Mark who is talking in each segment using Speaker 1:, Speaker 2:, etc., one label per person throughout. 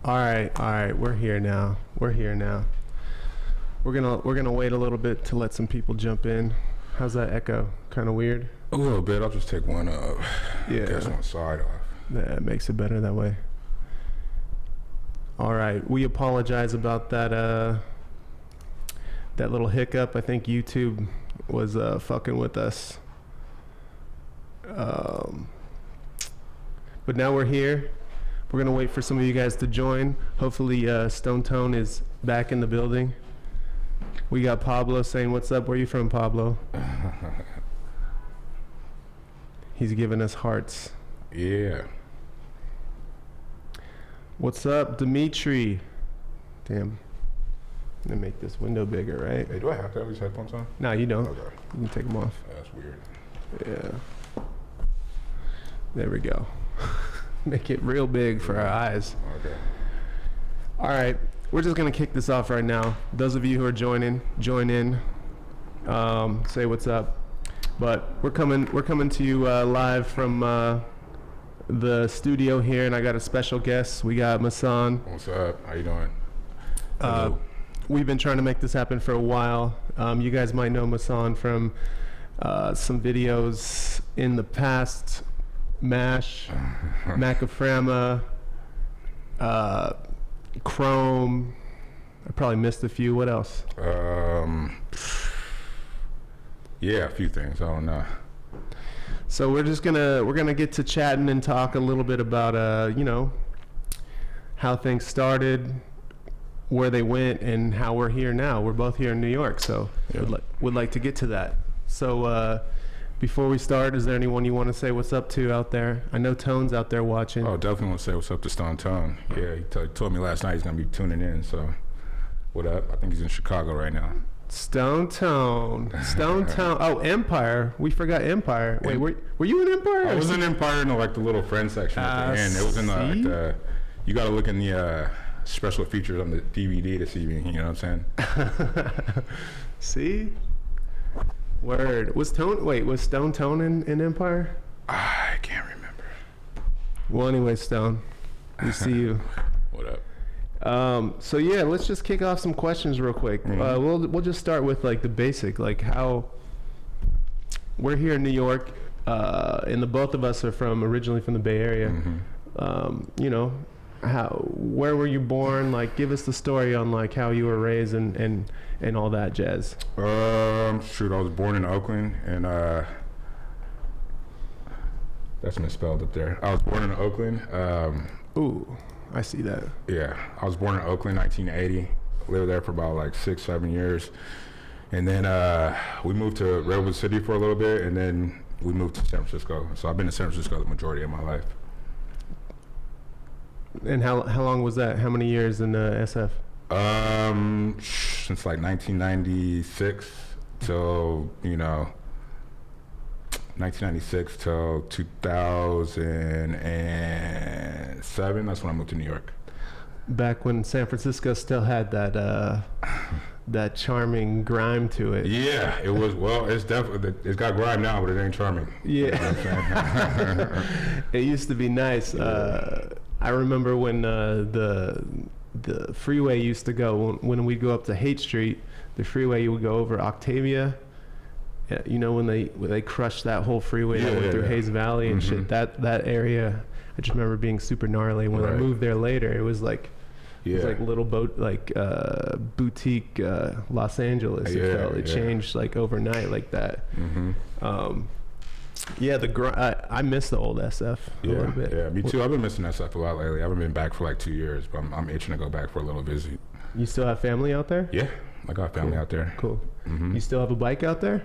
Speaker 1: All right. We're here now. We're gonna wait a little bit to let some people jump in. How's that echo? Kind of weird.
Speaker 2: A little bit. I'll just take one one side off.
Speaker 1: That makes it better that way. All right. We apologize about that little hiccup. I think YouTube was fucking with us. But now we're here. We're gonna wait for some of you guys to join. Hopefully Stone Tone is back in the building. We got Pablo saying what's up. Where you from, Pablo? He's giving us hearts.
Speaker 2: Yeah.
Speaker 1: What's up, Dimitri? Damn. Let me make this window bigger, right?
Speaker 2: Hey, do I have to have these headphones on?
Speaker 1: No, you don't.
Speaker 2: Okay.
Speaker 1: You can take them off.
Speaker 2: Yeah, that's weird.
Speaker 1: Yeah. There we go. Make it real big for our eyes.
Speaker 2: Okay.
Speaker 1: All right. We're just going to kick this off right now. Those of you who are join in. Say what's up. But we're coming to you live from the studio here, and I got a special guest. We got Massan.
Speaker 2: What's up? How you doing?
Speaker 1: We've been trying to make this happen for a while. You guys might know Massan from some videos in the past. MASH, Macaframa, Chrome. I probably missed a few. What else?
Speaker 2: Yeah, a few things. I don't know.
Speaker 1: So we're gonna get to chatting and talk a little bit about how things started, where they went, and how we're here now. We're both here in New York, so would like to get to that. So before we start, is there anyone you want to say what's up to out there? I know Tone's out there watching.
Speaker 2: Oh, definitely want to say what's up to Stone Tone. Yeah, he told me last night he's gonna be tuning in. So, what up? I think he's in Chicago right now.
Speaker 1: Stone Tone. Oh, Empire. We forgot Empire. Wait, were you in Empire?
Speaker 2: I was in Empire in the little friend section at the end. It was in the you got to look in the special features on the DVD to see me. You know what I'm saying?
Speaker 1: See. Word. Was Stone Tone in Empire?
Speaker 2: I can't remember.
Speaker 1: Well, anyway, Stone, we see you.
Speaker 2: What up?
Speaker 1: So yeah, let's just kick off some questions real quick.
Speaker 2: Mm-hmm.
Speaker 1: We'll just start with the basic, how we're here in New York, and the both of us are originally from the Bay Area.
Speaker 2: Mm-hmm.
Speaker 1: Where were you born? Give us the story on how you were raised and all that jazz.
Speaker 2: Shoot, I was born in Oakland, and that's misspelled up there. I was born in Oakland.
Speaker 1: Ooh, I see that.
Speaker 2: Yeah, I was born in Oakland, 1980. Lived there for about 6-7 years, and then we moved to Redwood City for a little bit, and then we moved to San Francisco. So I've been in San Francisco the majority of my life.
Speaker 1: And how long was that? How many years in SF?
Speaker 2: Since 1996 till 1996 till 2007. That's when I moved to New York.
Speaker 1: Back when San Francisco still had that charming grime to it.
Speaker 2: Yeah, it was. Well, it's got grime now, but it ain't charming.
Speaker 1: Yeah, it used to be nice. I remember when the freeway used to go, when we'd go up to Haight Street, the freeway you would go over Octavia. When they crushed that whole freeway that went through Hayes Valley and shit. That area, I just remember being super gnarly. When I moved there later, it was like little boutique Los Angeles. It changed overnight like that. I miss the old SF a little bit.
Speaker 2: Yeah, me too. I've been missing SF a lot lately. I haven't been back for 2 years, but I'm itching to go back for a little visit.
Speaker 1: You still have family out there?
Speaker 2: Yeah, I got family out there.
Speaker 1: Cool.
Speaker 2: Mm-hmm.
Speaker 1: You still have a bike out there?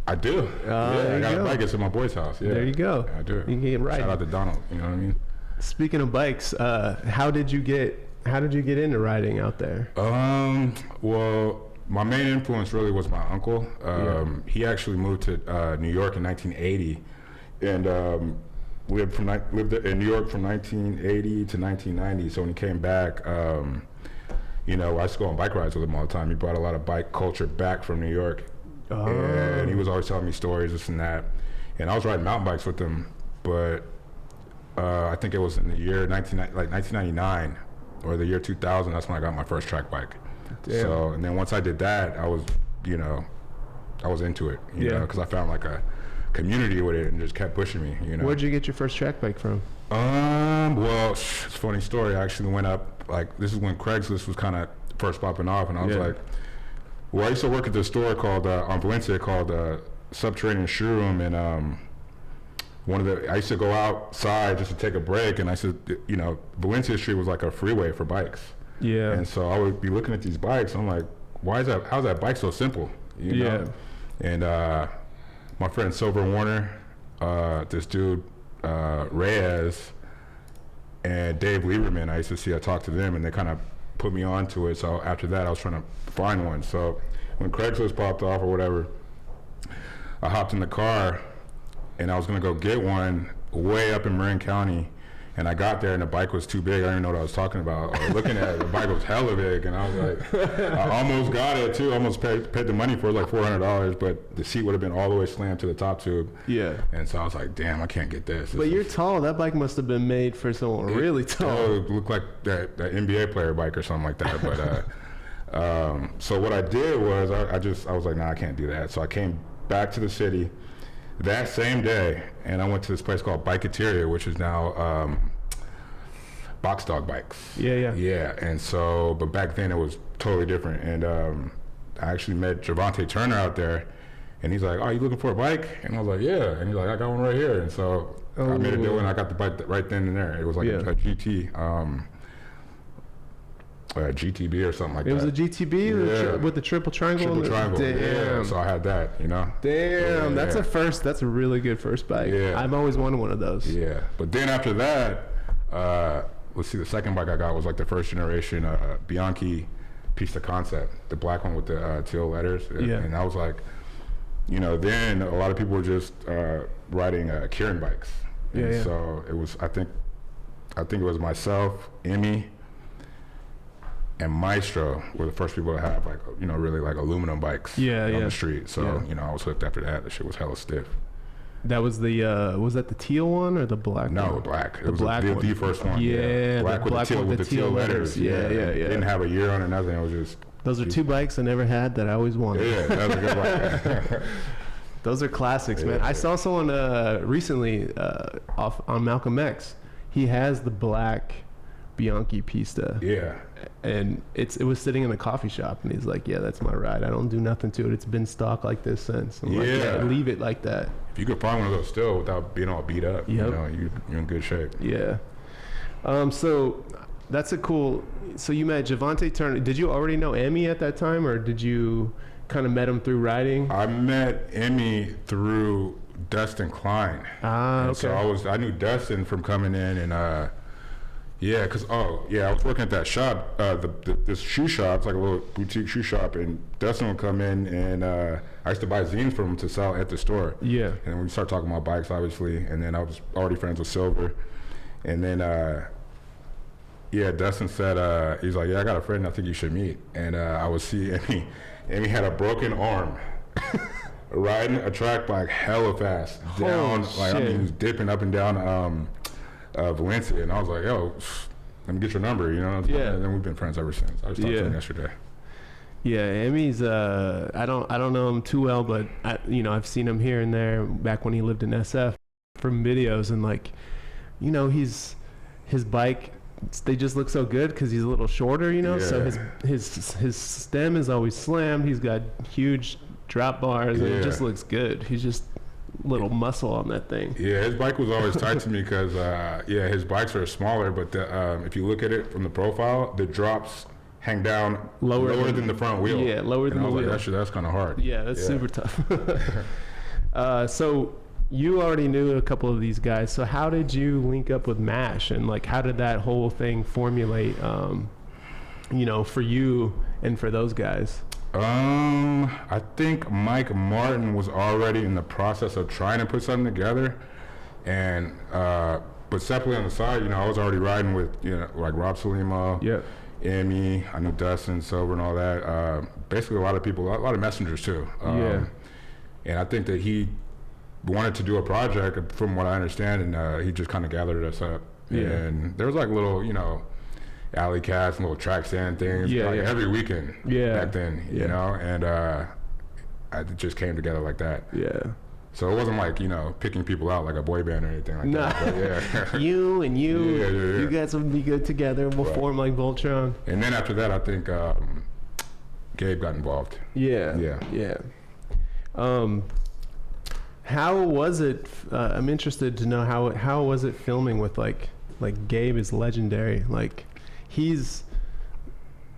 Speaker 2: I do. I got a bike. It's at my boy's house. Yeah.
Speaker 1: There you go.
Speaker 2: Yeah, I do.
Speaker 1: You can get riding.
Speaker 2: Shout out to Donald. You know what I mean?
Speaker 1: Speaking of bikes, how did you get into riding out there?
Speaker 2: Well, my main influence really was my uncle. He actually moved to New York in 1980, and lived in New York from 1980 to 1990. So when he came back, I used to go on bike rides with him all the time. He brought a lot of bike culture back from New York, and he was always telling me stories, this and that. And I was riding mountain bikes with him, but I think it was in the year 1999 or the year 2000. That's when I got my first track bike.
Speaker 1: Damn.
Speaker 2: So, and then once I did that, I was, I was into it, you know, because I found like a community with it and just kept pushing me, you know.
Speaker 1: Where'd you get your first track bike from?
Speaker 2: Well, it's a funny story. I actually went up, like, this is when Craigslist was kind of first popping off, and I was like, well, I used to work at this store called, on Valencia, called Subterranean Shoe Room, and I used to go outside just to take a break, and I said, Valencia Street was like a freeway for bikes.
Speaker 1: Yeah.
Speaker 2: And so I would be looking at these bikes, and I'm like, how's that bike so simple? You know? And my friend Silver Warner, this dude, Reyes, and Dave Lieberman, I used to see, I talked to them, and they kind of put me onto it. So after that, I was trying to find one. So when Craigslist popped off or whatever, I hopped in the car, and I was gonna go get one way up in Marin County. And I got there, and the bike was too big. I didn't even know what I was talking about. I was looking at it, the bike was hella big, and I was like, I almost got it too. I almost paid the money for it, like $400, but the seat would have been all the way slammed to the top tube.
Speaker 1: Yeah.
Speaker 2: And so I was like, damn, I can't get this.
Speaker 1: But you're tall. That bike must have been made for someone really tall.
Speaker 2: It looked like that NBA player bike or something like that. But so what I did was I was like, nah, I can't do that. So I came back to the city that same day, and I went to this place called Biketeria, which is now Box Dog Bikes. Yeah. And so, but back then it was totally different. And I actually met Javante Turner out there, and he's like, "Oh, you looking for a bike?" And I was like, "Yeah." And he's like, "I got one right here." And so I made a deal, and I got the bike right then and there. It was like a GT. GTB or something like that.
Speaker 1: It was a GTB with the triple triangle.
Speaker 2: Triple triangle.
Speaker 1: Damn.
Speaker 2: Yeah. So I had that, you know.
Speaker 1: Damn, that's a first. That's a really good first bike.
Speaker 2: Yeah.
Speaker 1: I've always wanted one of those.
Speaker 2: Yeah, but then after that, let's see, the second bike I got was like the first generation Bianchi Pista Concept, the black one with the teal letters. And I was like, then a lot of people were just riding Kieran bikes. So it was, I think it was myself, Emmy, and Maestro were the first people to have like, really like aluminum bikes on the street. So, I was hooked after that. The shit was hella stiff.
Speaker 1: That was was that the teal one or the black one?
Speaker 2: No, black. It was
Speaker 1: black one.
Speaker 2: The first one.
Speaker 1: Yeah,
Speaker 2: black with the teal letters.
Speaker 1: Yeah.
Speaker 2: It didn't have a year on it, nothing. It was just...
Speaker 1: Those are two bikes I never had that I always wanted.
Speaker 2: Yeah, that was a good bike.
Speaker 1: Those are classics, man. I saw someone recently off on Malcolm X. He has the black Bianchi Pista.
Speaker 2: Yeah.
Speaker 1: And it was sitting in a coffee shop, and he's like, "Yeah, that's my ride. I don't do nothing to it. It's been stock like this since." I'm like, yeah, leave it like that.
Speaker 2: If you could find one of those still without being all beat up, you're in good shape.
Speaker 1: Yeah. So that's a cool. So you met Javante Turner. Did you already know Emmy at that time, or did you kind of met him through riding?
Speaker 2: I met Emmy through Dustin Klein.
Speaker 1: Okay.
Speaker 2: So I knew Dustin from coming in, and I was working at that shop, this shoe shop. It's like a little boutique shoe shop, and Dustin would come in, and I used to buy zines from him to sell at the store. Yeah. And we started talking about bikes, obviously, and then I was already friends with Silver, and then Dustin said, he's like, "Yeah, I got a friend I think you should meet," and I would see Emmy had a broken arm. Riding a track bike hella fast down, he was dipping up and down Valencia, and I was like, "Yo, let me get your number," And then we've been friends ever since. I was talking to him yesterday.
Speaker 1: Yeah, Emmy's I don't know him too well, but I've seen him here and there back when he lived in SF from videos, and his bike, they just look so good because he's a little shorter, so his stem is always slammed. He's got huge drop bars, and it just looks good. He's just little muscle on that thing. Yeah,
Speaker 2: his bike was always tight to me because his bikes are smaller, but if you look at it from the profile, the drops hang down lower than the front wheel.
Speaker 1: Yeah, lower than the wheel.
Speaker 2: Like, that's kind of hard.
Speaker 1: Yeah, that's super tough. So you already knew a couple of these guys. So how did you link up with MASH, and like how did that whole thing formulate for you and for those guys?
Speaker 2: I think Mike Martin was already in the process of trying to put something together, and but separately on the side, I was already riding with like Rob Salimo, Emmy, I knew Dustin, Silver, and all that. Basically, a lot of people, a lot of messengers too. And I think that he wanted to do a project, from what I understand, and he just kind of gathered us up.
Speaker 1: Yeah.
Speaker 2: And there was like little, alley cats and little track stand things every weekend back then, you know, and it just came together like that.
Speaker 1: Yeah.
Speaker 2: So it wasn't like, picking people out like a boy band or anything like that. But yeah.
Speaker 1: You and you guys would be good together. We'll form like Voltron.
Speaker 2: And then after that, I think Gabe got involved.
Speaker 1: Yeah. How was it? I'm interested to know how was it filming with like Gabe is legendary. Like he's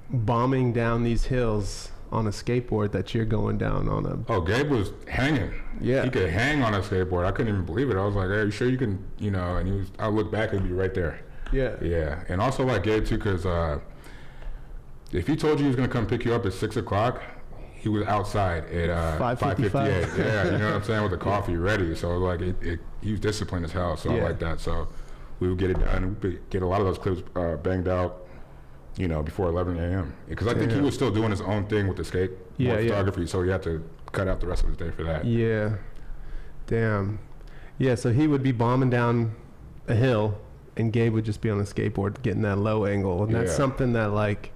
Speaker 1: bombing down these hills on a skateboard that you're going down on a.
Speaker 2: Oh, Gabe was hanging.
Speaker 1: Yeah,
Speaker 2: he could hang on a skateboard. I couldn't even believe it. I was like, "Hey, you sure you can?" And he was. I looked back, it'd be right there. Yeah, and also like Gabe too, because if he told you he was gonna come pick you up at 6 o'clock, he was outside at 5:58. Yeah, you know what I'm saying, with the coffee ready. So like he was disciplined as hell. So I like that. So we would get it done. We'd get a lot of those clips banged out, before 11 a.m. Because I think he was still doing his own thing with the skate photography. So he had to cut out the rest of his day for that.
Speaker 1: Yeah. Damn. Yeah. So he would be bombing down a hill, and Gabe would just be on a skateboard getting that low angle, and that's something that like.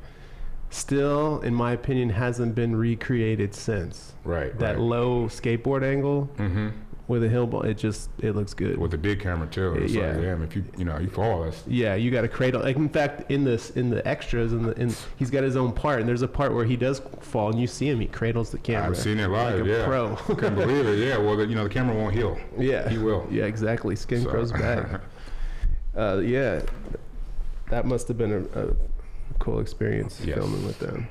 Speaker 1: Still, in my opinion, hasn't been recreated since.
Speaker 2: Right.
Speaker 1: That low skateboard angle with a hill ball, it looks good.
Speaker 2: With the big camera too. It's like, damn, if you fall, that's.
Speaker 1: Yeah, you got a cradle. Like in fact, in the extras, he's got his own part, and there's a part where he does fall, and you see him. He cradles the camera.
Speaker 2: I've seen it live.
Speaker 1: Like a pro.
Speaker 2: Couldn't believe it. Yeah. Well, the camera won't heal.
Speaker 1: Yeah.
Speaker 2: He will.
Speaker 1: Yeah, exactly. Skin grows back. Yeah, that must have been a cool experience filming with them.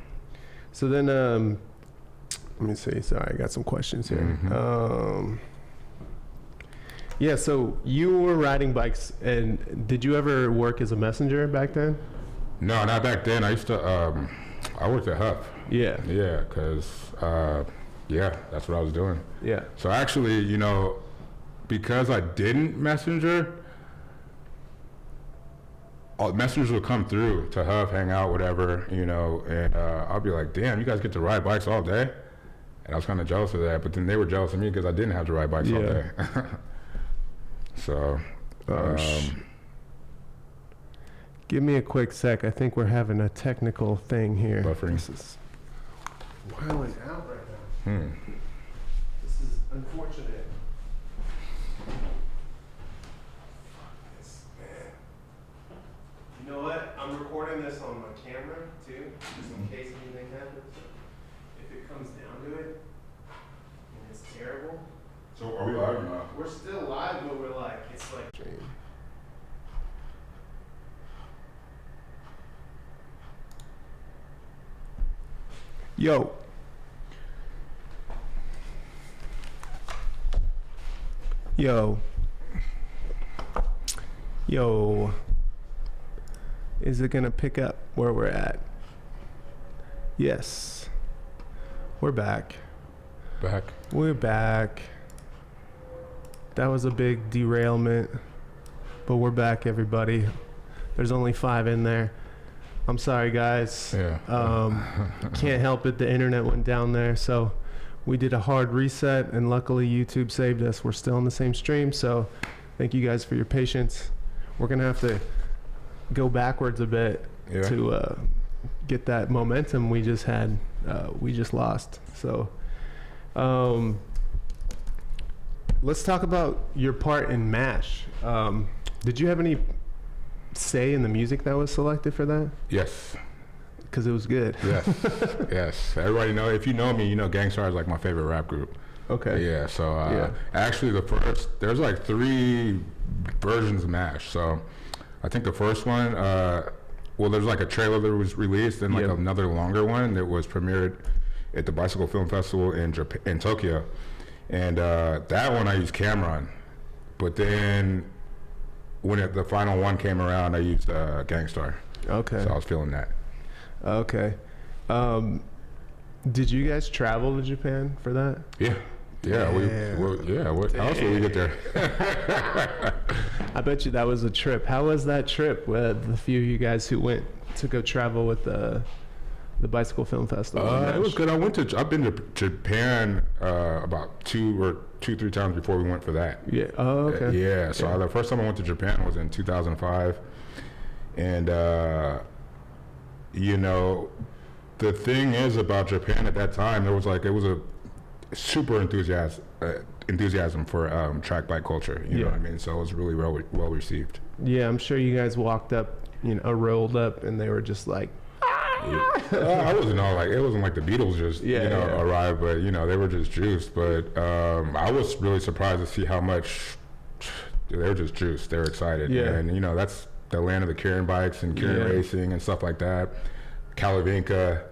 Speaker 1: So then let me see, sorry, I got some questions here. So you were riding bikes, and did you ever work as a messenger back then?
Speaker 2: No, not back then. I used to I worked at Huff.
Speaker 1: Yeah
Speaker 2: because that's what I was doing. So actually, because I didn't messenger, messengers would come through to Huff, hang out, whatever, and I'll be like, damn, you guys get to ride bikes all day? And I was kind of jealous of that, but then they were jealous of me because I didn't have to ride bikes all day. So,
Speaker 1: give me a quick sec. I think we're having a technical thing here.
Speaker 2: Buffering.
Speaker 1: This is wilding out right now. This is unfortunate. You know what? I'm recording this on my camera too, just in case anything happens. If it comes down to it, and it's terrible.
Speaker 2: So are we live or not?
Speaker 1: We're still live, but we're like, it's like. Yo. Is it gonna pick up where we're at? Yes. We're back. We're back. That was a big derailment, but we're back, everybody. There's only 5 in there. I'm sorry, guys. Can't help it. The internet went down there, so we did a hard reset, and luckily YouTube saved us. We're still in the same stream, so thank you guys for your patience. We're gonna have to go backwards a bit to get that momentum we just had. We just lost. So let's talk about your part in MASH. Did you have any say in the music that was selected for that?
Speaker 2: Yes.
Speaker 1: Because it was good.
Speaker 2: Yes. Everybody know, if you know me, Gangstar is like my favorite rap group.
Speaker 1: Okay.
Speaker 2: Yeah, so actually there's like 3 versions of MASH. So I think the first one, there's like a trailer that was released, and like another longer one that was premiered at the Bicycle Film Festival in Tokyo. And that one I used Cameron. But then when the final one came around, I used Gangstar.
Speaker 1: Okay.
Speaker 2: So I was feeling that.
Speaker 1: Okay. Did you guys travel to Japan for that?
Speaker 2: Yeah. How else would we get there?
Speaker 1: I bet you that was a trip. How was that trip with the few of you guys who went to go travel with the Bicycle Film Festival?
Speaker 2: It was good. I've been to Japan about two 2-3 times before we went for that.
Speaker 1: Yeah. Oh, okay.
Speaker 2: Yeah. So the first time I went to Japan was in 2005, and you know, the thing is about Japan at that time, it was a super enthusiasm for track bike culture. You know what I mean? So it was really well received.
Speaker 1: Yeah, I'm sure you guys walked up, rolled up, and they were just like.
Speaker 2: I wasn't all like, it wasn't like the Beatles just arrived, but they were just juiced. But I was really surprised to see how much they were just juiced. They were excited, and that's the land of the Keirin bikes and Keirin racing and stuff like that. Calavinca,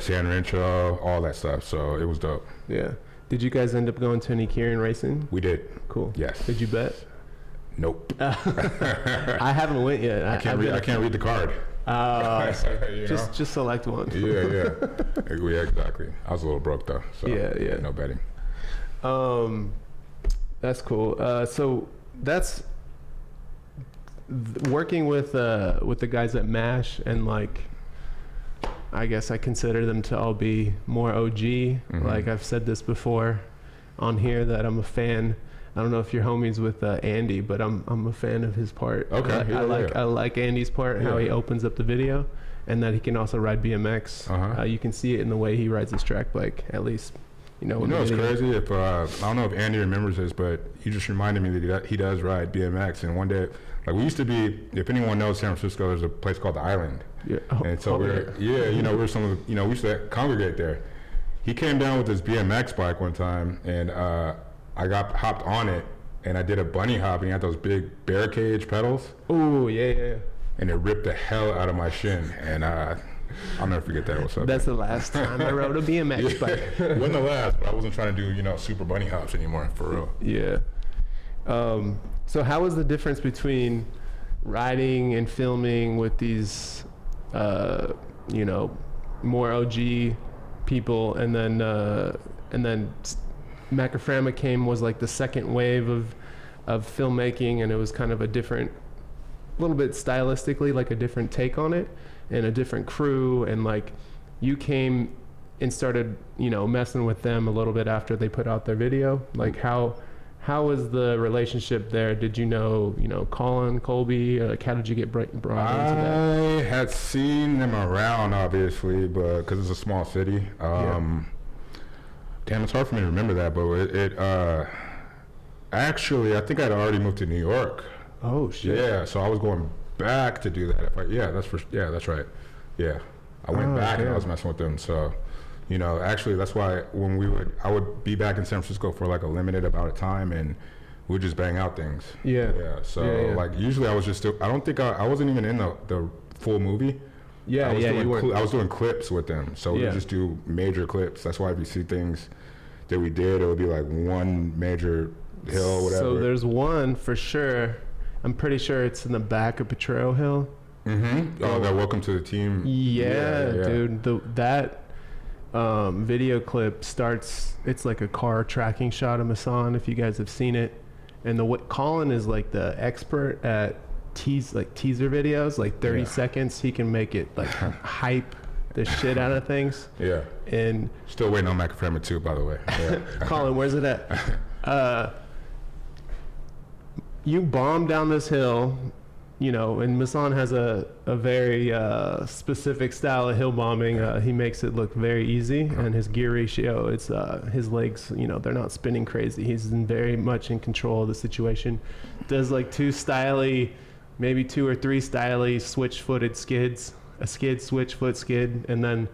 Speaker 2: San Rancho, all that stuff. So it was dope. Yeah.
Speaker 1: Did you guys end up going to any Keirin racing?
Speaker 2: We did.
Speaker 1: Cool.
Speaker 2: Yes.
Speaker 1: Did you bet?
Speaker 2: Nope.
Speaker 1: I haven't went yet.
Speaker 2: I can't read the card.
Speaker 1: Just select one.
Speaker 2: Yeah, exactly. I was a little broke though, so no betting.
Speaker 1: That's cool. So that's working with the guys at MASH, and like, I guess I consider them to all be more OG. Mm-hmm. Like I've said this before on here that I'm a fan. I don't know if you're homies with Andy, but I'm a fan of his part.
Speaker 2: Okay.
Speaker 1: I like Andy's part, how he opens up the video, and that he can also ride BMX. You can see it in the way he rides his track bike, at least.
Speaker 2: It's crazy. If I don't know if Andy remembers this, but he just reminded me that he does ride BMX. And one day, like we used to be, if anyone knows San Francisco, there's a place called the Island. Yeah. And so we're some of the, we used to congregate there. He came down with his BMX bike one time, and I hopped on it, and I did a bunny hop, and he had those big bear cage pedals.
Speaker 1: Oh, yeah.
Speaker 2: And it ripped the hell out of my shin, and I'll never forget that. What's up?
Speaker 1: That's the last time I rode a BMX bike.
Speaker 2: It wasn't the last, but I wasn't trying to do, super bunny hops anymore, for real.
Speaker 1: Yeah. So how was the difference between riding and filming with these, more OG people, and then Macaframa was like the second wave of filmmaking, and it was kind of a little bit stylistically, like a different take on it, and a different crew, and like you came and started, messing with them a little bit after they put out their video. Like how was the relationship there? Did you know Colin, Colby? How did you get brought into that?
Speaker 2: I had seen them around, obviously, but because it's a small city. Damn, it's hard for me to remember that, but actually, I think I'd already moved to New York.
Speaker 1: Oh shit!
Speaker 2: Yeah, so I was going back to do that. That's right. Yeah, I went back and I was messing with them. So, actually, that's why I would be back in San Francisco for like a limited amount of time, and we'd just bang out things.
Speaker 1: Yeah.
Speaker 2: So like usually I was just I don't think I wasn't even in the full movie. I was doing clips with them, so we would just do major clips. That's why if you see things that we did, it would be like one major hill, whatever.
Speaker 1: So there's one for sure. I'm pretty sure it's in the back of Potrero Hill.
Speaker 2: Mm-hmm. Oh, that Welcome to the Team.
Speaker 1: Yeah. Dude. That video clip starts. It's like a car tracking shot of Massan, if you guys have seen it. And Colin is like the expert at teaser videos, like 30 seconds. He can make it like hype the shit out of things.
Speaker 2: Yeah.
Speaker 1: And
Speaker 2: still waiting on Macaframa 2, by the way. Yeah.
Speaker 1: Colin, where's it at? You bomb down this hill, and Massan has a very specific style of hill bombing. He makes it look very easy, and his gear ratio, it's his legs, they're not spinning crazy. He's very much in control of the situation. Does like maybe 2 or 3 styly switch-footed skids, a skid, switch foot skid, and then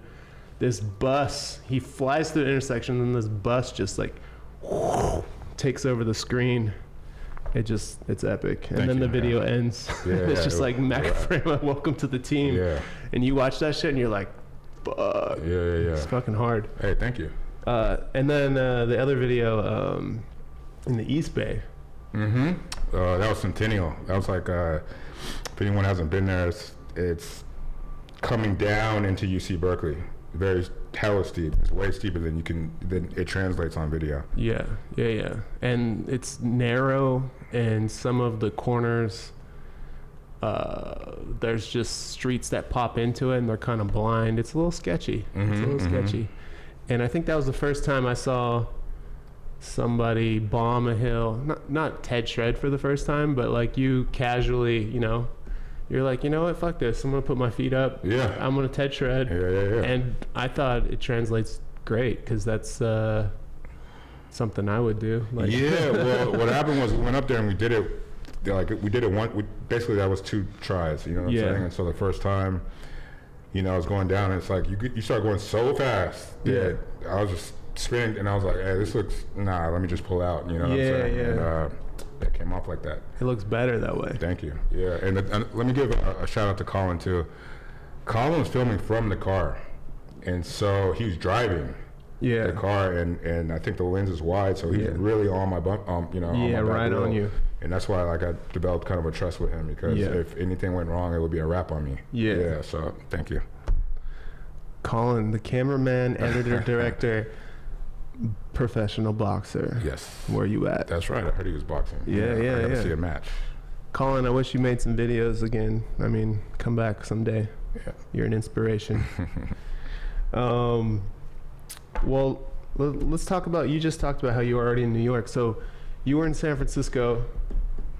Speaker 1: this bus, he flies through the intersection, and this bus just like takes over the screen. It's epic. And then the video ends. It's just like Macaframa, welcome to the team.
Speaker 2: Yeah.
Speaker 1: And you watch that shit and you're like, fuck.
Speaker 2: Yeah.
Speaker 1: It's fucking hard.
Speaker 2: Hey, thank you.
Speaker 1: And then the other video in the East Bay.
Speaker 2: Mm-hmm. That was Centennial. That was like, if anyone hasn't been there, it's coming down into UC Berkeley. Very hella steep. It's way steeper than it translates on video.
Speaker 1: Yeah. And it's narrow, and some of the corners, there's just streets that pop into it, and they're kind of blind. It's a little sketchy. Sketchy. And I think that was the first time I saw somebody bomb a hill, not Ted Shred for the first time, but like you casually, you know, you're like, you know what, fuck this, I'm gonna put my feet up,
Speaker 2: Yeah.
Speaker 1: I'm gonna Ted Shred.
Speaker 2: Yeah.
Speaker 1: And I thought it translates great, because that's something I would do. Like,
Speaker 2: yeah, well, what happened was we went up there and we did it, like, we did it basically that was 2 tries, you know what I'm saying? And so the first time, you know, I was going down, and it's like, you start going so fast that I was just spinning, and I was like, hey, this looks, let me just pull out, you know what I'm saying?
Speaker 1: Yeah.
Speaker 2: And it came off like that.
Speaker 1: it looks better that way.
Speaker 2: Thank you. Yeah, and let me give a shout out to Colin too. Colin was filming from the car, and so he was driving the car, and I think the lens is wide, so he's really on my bump, you know, on my back
Speaker 1: right
Speaker 2: wheel.
Speaker 1: on you.
Speaker 2: And that's why, like, I developed kind of a trust with him, because if anything went wrong, it would be a wrap on me. Yeah. So thank you,
Speaker 1: Colin, the cameraman, editor, director, professional boxer.
Speaker 2: Yes.
Speaker 1: Where you at?
Speaker 2: That's right. I heard he was boxing.
Speaker 1: Yeah.
Speaker 2: I got to see a match.
Speaker 1: Colin, I wish you made some videos again. I mean, come back someday.
Speaker 2: Yeah.
Speaker 1: You're an inspiration. Well, let's talk about, you just talked about how you were already in New York. So you were in San Francisco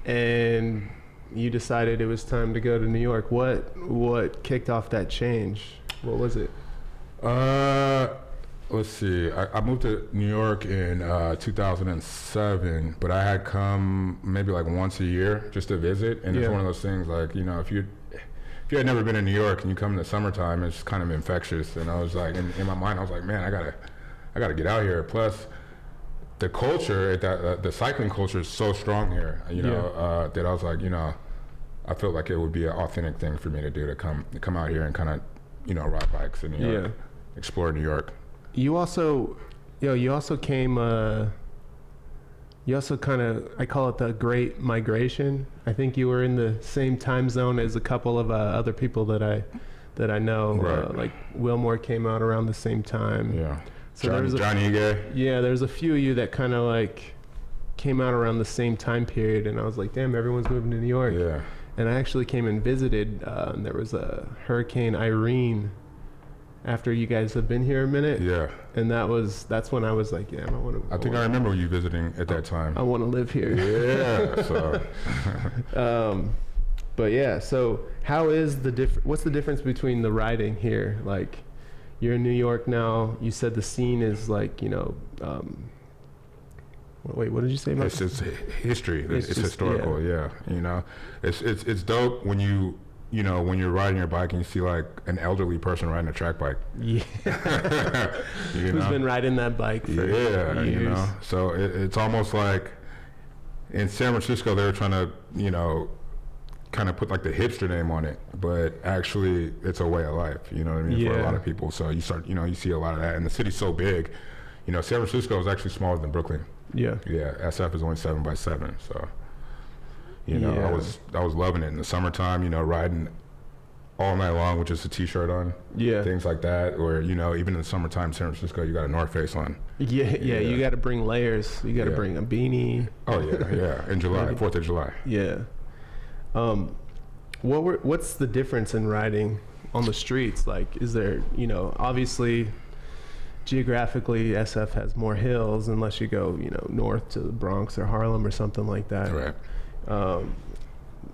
Speaker 1: and you decided it was time to go to New York. What kicked off that change? What was it?
Speaker 2: Let's see. I moved to New York in 2007, but I had come maybe like once a year just to visit. And it's one of those things, like, you know, if you had never been in New York and you come in the summertime, it's kind of infectious. And I was like, in my mind, I was like, man, I gotta get out here. Plus, the culture, the cycling culture is so strong here, you know, that I was like, you know, I felt like it would be an authentic thing for me to do, to come out here and kind of, you know, ride bikes in New York, explore New York. You also
Speaker 1: came, you also kind of, I call it the Great Migration. I think you were in the same time zone as a couple of other people that I know.
Speaker 2: Right.
Speaker 1: Like Wilmore came out around the same time.
Speaker 2: Yeah.
Speaker 1: So
Speaker 2: Johnny Ige.
Speaker 1: Yeah, there's a few of you that kind of like came out around the same time period, and I was like, damn, everyone's moving to New York.
Speaker 2: Yeah.
Speaker 1: And I actually came and visited. And there was a Hurricane Irene after you guys have been here a minute.
Speaker 2: Yeah.
Speaker 1: And that's when I was like, yeah,
Speaker 2: I think I remember you visiting at that time.
Speaker 1: I want to live here.
Speaker 2: Yeah. So.
Speaker 1: But yeah, so how is what's the difference between the riding here? Like, you're in New York now. You said the scene is like, you know, wait, what did you say about
Speaker 2: it? It's history. It's historical. Yeah. You know, it's dope when you know, when you're riding your bike and you see like an elderly person riding a track bike.
Speaker 1: Yeah. Who's been riding that bike for years.
Speaker 2: You know. So it's almost like in San Francisco they were trying to, you know, kind of put like the hipster name on it, but actually it's a way of life, you know what I mean, for a lot of people. So you see a lot of that, and the city's so big. You know, San Francisco is actually smaller than Brooklyn. Yeah. SF is only 7x7, so you know, I was loving it in the summertime, you know, riding all night long with just a t-shirt on, things like that. Or, you know, even in the summertime, San Francisco, you got a North Face on.
Speaker 1: Yeah, you got to bring layers. You got to bring a beanie.
Speaker 2: Oh yeah, in July, 4th of July.
Speaker 1: Yeah. What's the difference in riding on the streets? Like, is there, you know, obviously geographically SF has more hills unless you go, you know, north to the Bronx or Harlem or something like that.
Speaker 2: Right.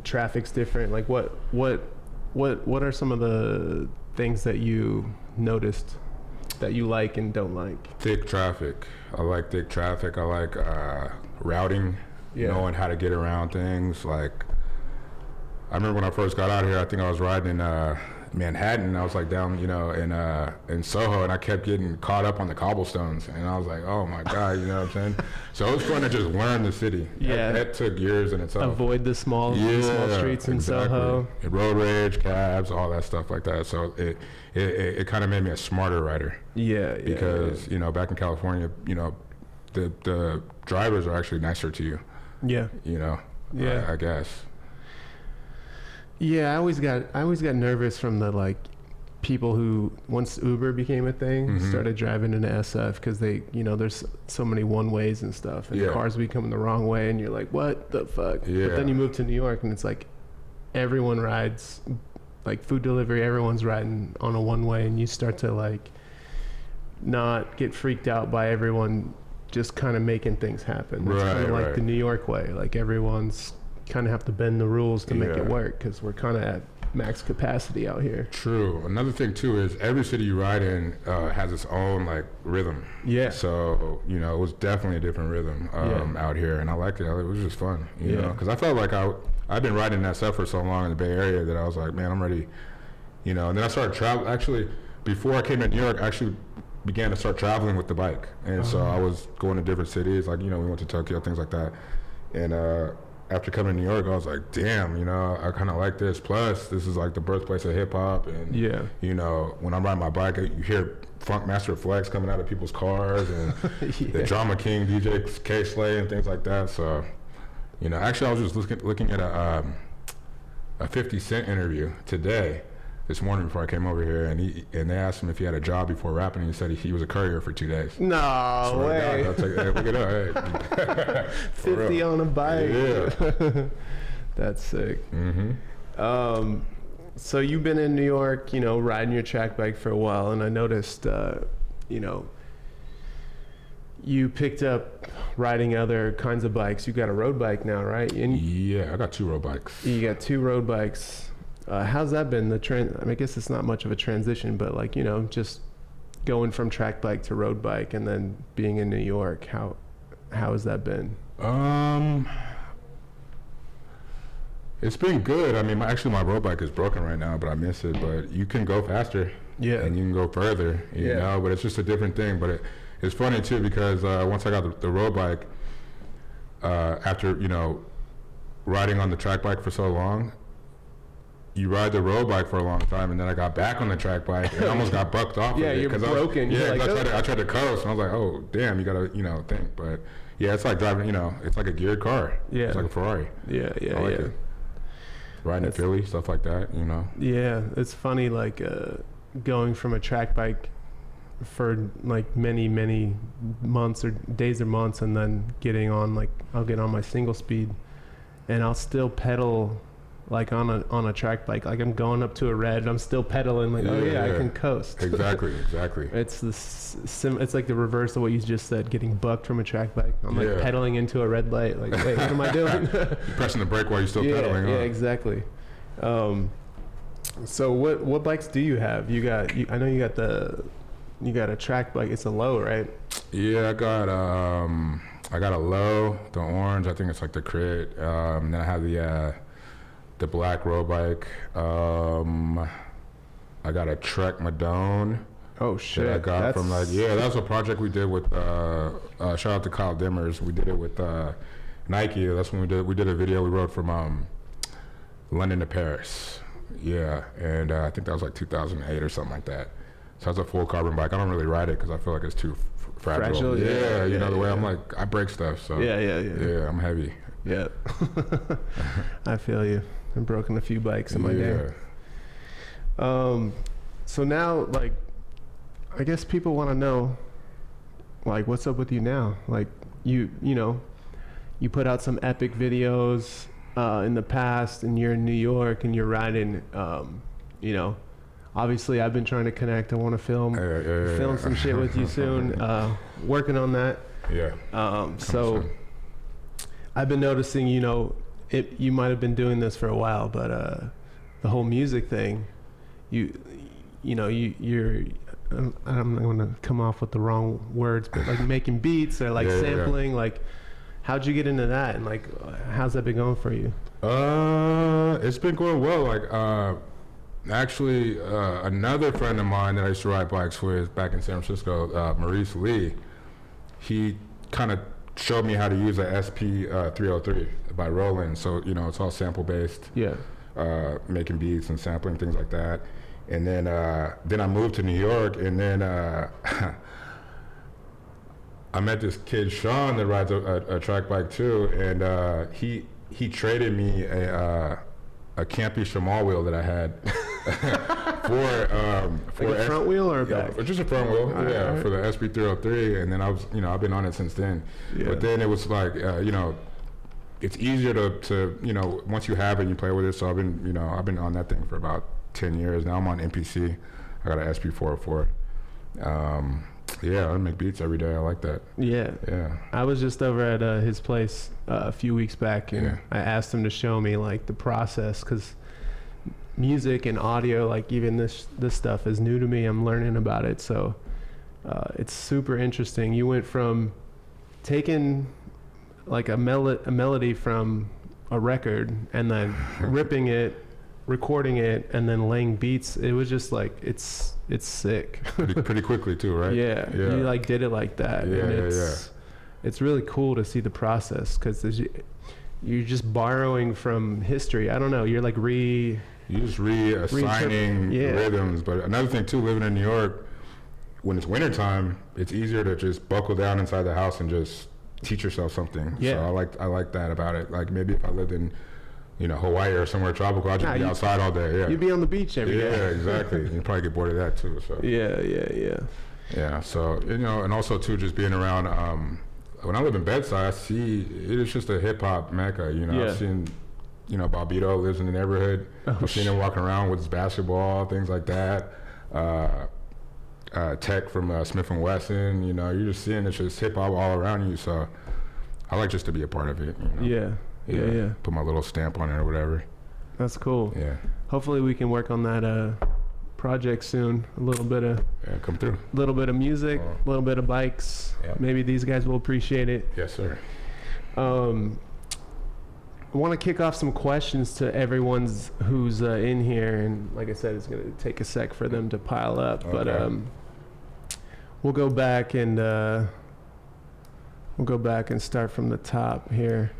Speaker 1: Traffic's different. Like, what are some of the things that you noticed that you like and don't like?
Speaker 2: Thick traffic. I like thick traffic. I like routing, knowing how to get around things. Like, I remember when I first got out here, I think I was riding in Manhattan. I was like down, you know, in Soho, and I kept getting caught up on the cobblestones, and I was like, oh my God, you know what I'm saying? So it was fun to just learn the city. That took years in itself.
Speaker 1: Avoid the small streets in Soho.
Speaker 2: Road rage, cabs, all that stuff like that. So it kind of made me a smarter rider. Because you know, back in California, you know, the drivers are actually nicer to you. You know. I guess.
Speaker 1: Yeah, I always got nervous from the like people who, once Uber became a thing, started driving into SF, because they, you know, there's so many one ways and stuff, and cars be coming the wrong way, and you're like, what the fuck? But then you move to New York, and it's like everyone rides, like food delivery, everyone's riding on a one way, and you start to like not get freaked out by everyone just kind of making things happen. That's kind of like the New York way. Like everyone's kind of have to bend the rules to make it work because we're kind of at max capacity out here.
Speaker 2: True. Another thing too is every city you ride in has its own like rhythm.
Speaker 1: Yeah.
Speaker 2: So it was definitely a different rhythm out here, and I liked it. It was just fun, you know, because I felt like I've been riding that stuff for so long in the Bay Area that I was like, man, I'm ready, you know. And then I started traveling. Actually, before I came to New York, I actually began to start traveling with the bike, and so I was going to different cities, like we went to Tokyo, things like that, and after coming to New York, I was like, damn, I kind of like this. Plus, this is like the birthplace of hip hop, and when I'm riding my bike, you hear Funk Master Flex coming out of people's cars, and the Drama King, DJ K Slay, and things like that. So, actually, I was just looking at a 50 Cent interview this morning before I came over here, and they asked him if he had a job before rapping, and he said he was a courier for 2 days.
Speaker 1: No way.
Speaker 2: God, hey, look it up. Hey.
Speaker 1: 50 on a bike.
Speaker 2: Yeah.
Speaker 1: That's sick.
Speaker 2: Mm-hmm.
Speaker 1: So you've been in New York, riding your track bike for a while, and I noticed, you picked up riding other kinds of bikes. You got a road bike now, right?
Speaker 2: Yeah, I got 2 road bikes.
Speaker 1: You got 2 road bikes. How's that been? I guess it's not much of a transition, but just going from track bike to road bike and then being in New York. How has that been?
Speaker 2: It's been good. I mean, actually, my road bike is broken right now, but I miss it. But you can go faster.
Speaker 1: Yeah.
Speaker 2: And you can go further. You know, but it's just a different thing. But it's funny too because once I got the road bike, after riding on the track bike for so long. You ride the road bike for a long time, and then I got back on the track bike and almost got bucked off.
Speaker 1: Yeah, you're broken.
Speaker 2: I tried to coast, and I was like, oh, damn, you gotta, think. But yeah, it's like driving, it's like a geared car.
Speaker 1: Yeah.
Speaker 2: It's like a Ferrari.
Speaker 1: Yeah.
Speaker 2: I like it. Riding in Philly, stuff like that,
Speaker 1: Yeah, it's funny, like going from a track bike for like many, many months or days or months, and then getting on, like, I'll get on my single speed, and I'll still pedal like on a track bike, like I'm going up to a red, I'm still pedaling, like I can coast.
Speaker 2: Exactly.
Speaker 1: It's it's like the reverse of what you just said, getting bucked from a track bike. I'm like pedaling into a red light, like, wait, what am I doing?
Speaker 2: You're pressing the brake while you're still pedaling.
Speaker 1: Yeah, exactly. So what bikes do you have? I know you got a track bike. It's a low, right?
Speaker 2: Yeah, I got a low, the orange. I think it's like the crit. Then I have the black road bike. I got a Trek Madone.
Speaker 1: Oh shit!
Speaker 2: That I got from that was a project we did with. Shout out to Kyle Dimmers. We did it with Nike. That's when we did a video we wrote from London to Paris. Yeah, and I think that was like 2008 or something like that. So that's a full carbon bike. I don't really ride it because I feel like it's too fragile. Yeah, the way I'm like, I break stuff. So yeah, I'm heavy.
Speaker 1: Yeah, I feel you. I've broken a few bikes in my day. So now, like, I guess people want to know, like, what's up with you now? Like, you put out some epic videos in the past, and you're in New York, and you're riding. Obviously, I've been trying to connect. I want to film some shit with you soon. Working on that.
Speaker 2: Yeah.
Speaker 1: So I've been noticing, you might have been doing this for a while, but the whole music thing, you're I'm going to come off with the wrong words, but like making beats or like sampling, like how'd you get into that, and like how's that been going for you?
Speaker 2: It's been going well. Like actually another friend of mine that I used to ride bikes with back in San Francisco, Maurice Lee, he kind of showed me how to use a SP 303 by Roland. So it's all sample based.
Speaker 1: Yeah.
Speaker 2: Making beats and sampling, things like that. And then I moved to New York, and then I met this kid Sean that rides a track bike too, and he traded me a Campy Shamal wheel that I had for
Speaker 1: like a front wheel or a back?
Speaker 2: Just a front wheel, right. For the SP303, and then I was I've been on it since then. Yeah. But then it was like it's easier to once you have it, you play with it. So I've been on that thing for about 10 years now. I'm on MPC. I got an SP404. Yeah, I make beats every day. I like that.
Speaker 1: Yeah.
Speaker 2: Yeah.
Speaker 1: I was just over at his place a few weeks back, and I asked him to show me like the process, because music and audio, like even this stuff is new to me. I'm learning about it, so it's super interesting. You went from taking like a melody from a record and then ripping it, recording it, and then laying beats. It was just like it's sick.
Speaker 2: pretty quickly too, right?
Speaker 1: Yeah. You like did it like that.
Speaker 2: Yeah,
Speaker 1: and it's really cool to see the process, because you're just borrowing from history. I don't know. You're like you're
Speaker 2: just reassigning rhythms. But another thing too, living in New York, when it's wintertime, it's easier to just buckle down inside the house and just teach yourself something.
Speaker 1: Yeah.
Speaker 2: So I like that about it. Like maybe if I lived in, Hawaii or somewhere tropical, I'd just be outside all day. Yeah.
Speaker 1: You'd be on the beach every day.
Speaker 2: Yeah, exactly. You'd probably get bored of that too. So.
Speaker 1: Yeah.
Speaker 2: So and also too, just being around. When I live in Bedside, I see it is just a hip hop mecca. I've seen, Bobito lives in the neighborhood. I've seen him walking around with his basketball, things like that. Tech from Smith & Wesson, you're just seeing it's just hip hop all around you. So I like just to be a part of it.
Speaker 1: Yeah.
Speaker 2: Put my little stamp on it or whatever.
Speaker 1: That's cool.
Speaker 2: Yeah.
Speaker 1: Hopefully we can work on that project soon. A little bit of
Speaker 2: come through.
Speaker 1: A little bit of music, a little bit of bikes.
Speaker 2: Yep.
Speaker 1: Maybe these guys will appreciate it.
Speaker 2: Yes, sir.
Speaker 1: I want to kick off some questions to everyone who's in here, and like I said, it's going to take a sec for them to pile up. Okay. But we'll go back and start from the top here.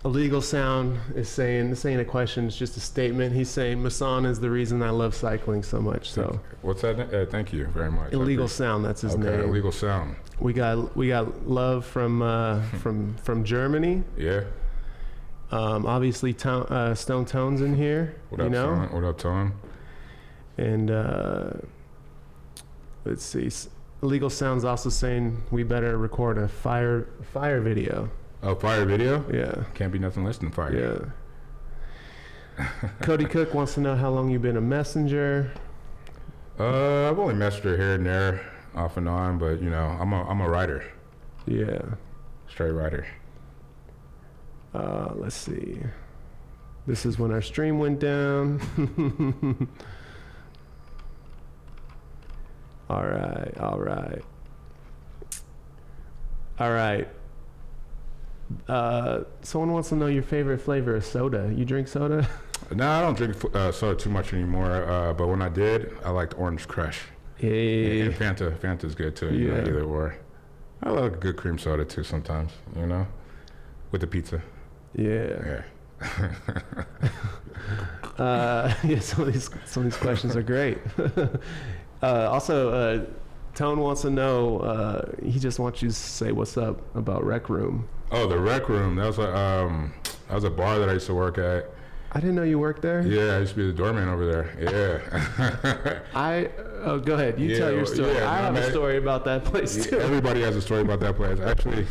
Speaker 1: Illegal Sound is saying, this ain't a question, it's just a statement. He's saying Massan is the reason I love cycling so much. So
Speaker 2: what's that? Thank you very much.
Speaker 1: Illegal Sound, that's his name.
Speaker 2: Illegal Sound.
Speaker 1: We got love from Germany.
Speaker 2: Yeah.
Speaker 1: Obviously Stone Tone's in here.
Speaker 2: What up, Tone? What up, Tone?
Speaker 1: And let's see. Illegal Sound's also saying we better record a fire video.
Speaker 2: Oh, fire video?
Speaker 1: Yeah.
Speaker 2: Can't be nothing less than fire.
Speaker 1: Yeah. Cody Cook wants to know how long you've been a messenger.
Speaker 2: I've only messaged her here and there, off and on, but I'm a writer.
Speaker 1: Yeah.
Speaker 2: Straight writer.
Speaker 1: Let's see. This is when our stream went down. All right. Someone wants to know your favorite flavor of soda. You drink soda?
Speaker 2: No, I don't drink soda too much anymore. But when I did, I liked Orange Crush.
Speaker 1: Hey.
Speaker 2: And Fanta. Fanta's good too.
Speaker 1: Yeah.
Speaker 2: Either or. I like a good cream soda too sometimes. With the pizza.
Speaker 1: Yeah. Some of these questions are great. Also, Tone wants to know. He just wants you to say what's up about Rec Room.
Speaker 2: Oh, the Rec Room. That was a bar that I used to work at.
Speaker 1: I didn't know you worked there.
Speaker 2: Yeah, I used to be the doorman over there.
Speaker 1: Yeah. Go ahead. You tell your story.
Speaker 2: Yeah,
Speaker 1: I have a story about that place too.
Speaker 2: Everybody has a story about that place. Actually,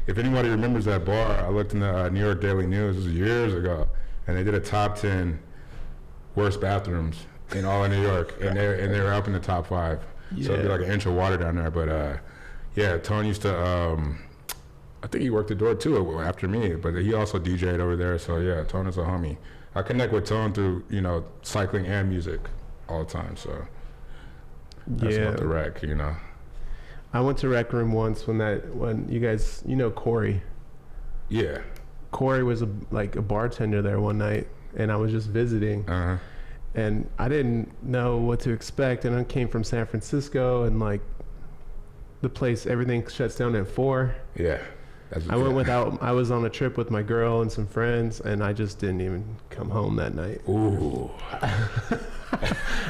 Speaker 2: if anybody remembers that bar, I looked in the New York Daily News. This was years ago, and they did a top 10 worst bathrooms in all of New York, and they were up in the top 5. Yeah. So it'd be like an inch of water down there. But Tone used to. I think he worked the door too after me, but he also DJ'd over there. So yeah, Tone is a homie. I connect with Tone through cycling and music all the time. So that's about the Rec.
Speaker 1: I went to Rec Room once when you guys Corey.
Speaker 2: Yeah.
Speaker 1: Corey was a bartender there one night, and I was just visiting.
Speaker 2: Uh-huh.
Speaker 1: And I didn't know what to expect, and I came from San Francisco, and the place, everything shuts down at 4.
Speaker 2: Yeah.
Speaker 1: I was on a trip with my girl and some friends, and I just didn't even come home that night.
Speaker 2: Ooh.